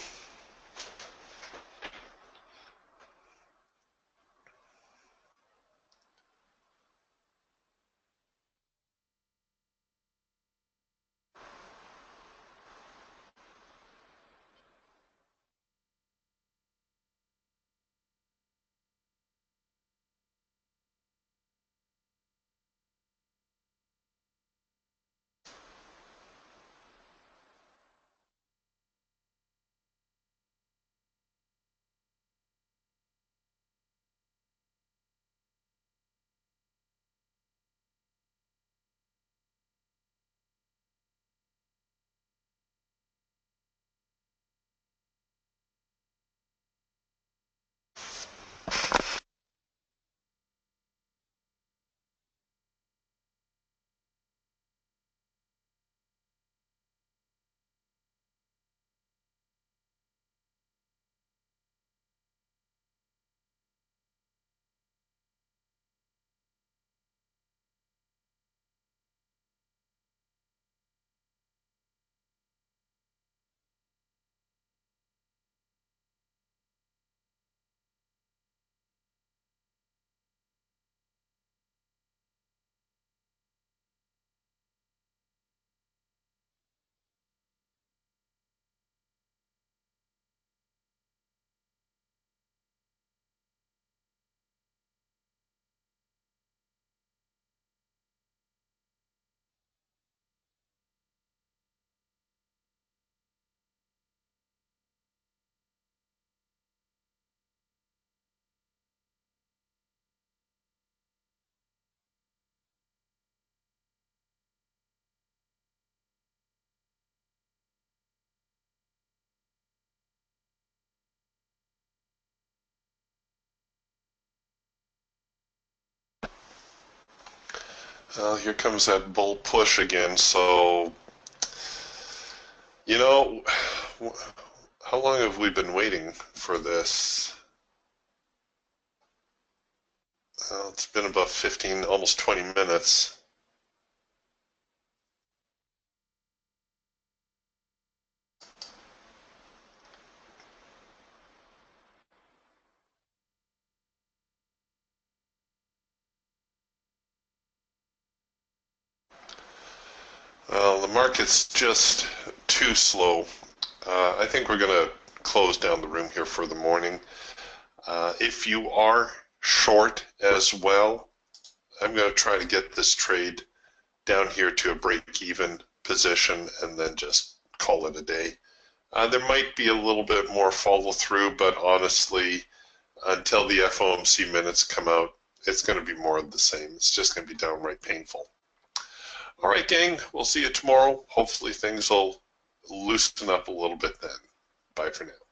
Speaker 1: Well, here comes that bull push again. So, you know, how long have we been waiting for this? It's been about 15, almost 20 minutes. Well, the market's just too slow. I think we're going to close down the room here for the morning. If you are short as well, I'm going to try to get this trade down here to a break-even position and then just call it a day. There might be a little bit more follow-through, but honestly, until the FOMC minutes come out, it's going to be more of the same. It's just going to be downright painful. All right, gang, we'll see you tomorrow. Hopefully things will loosen up a little bit then. Bye for now.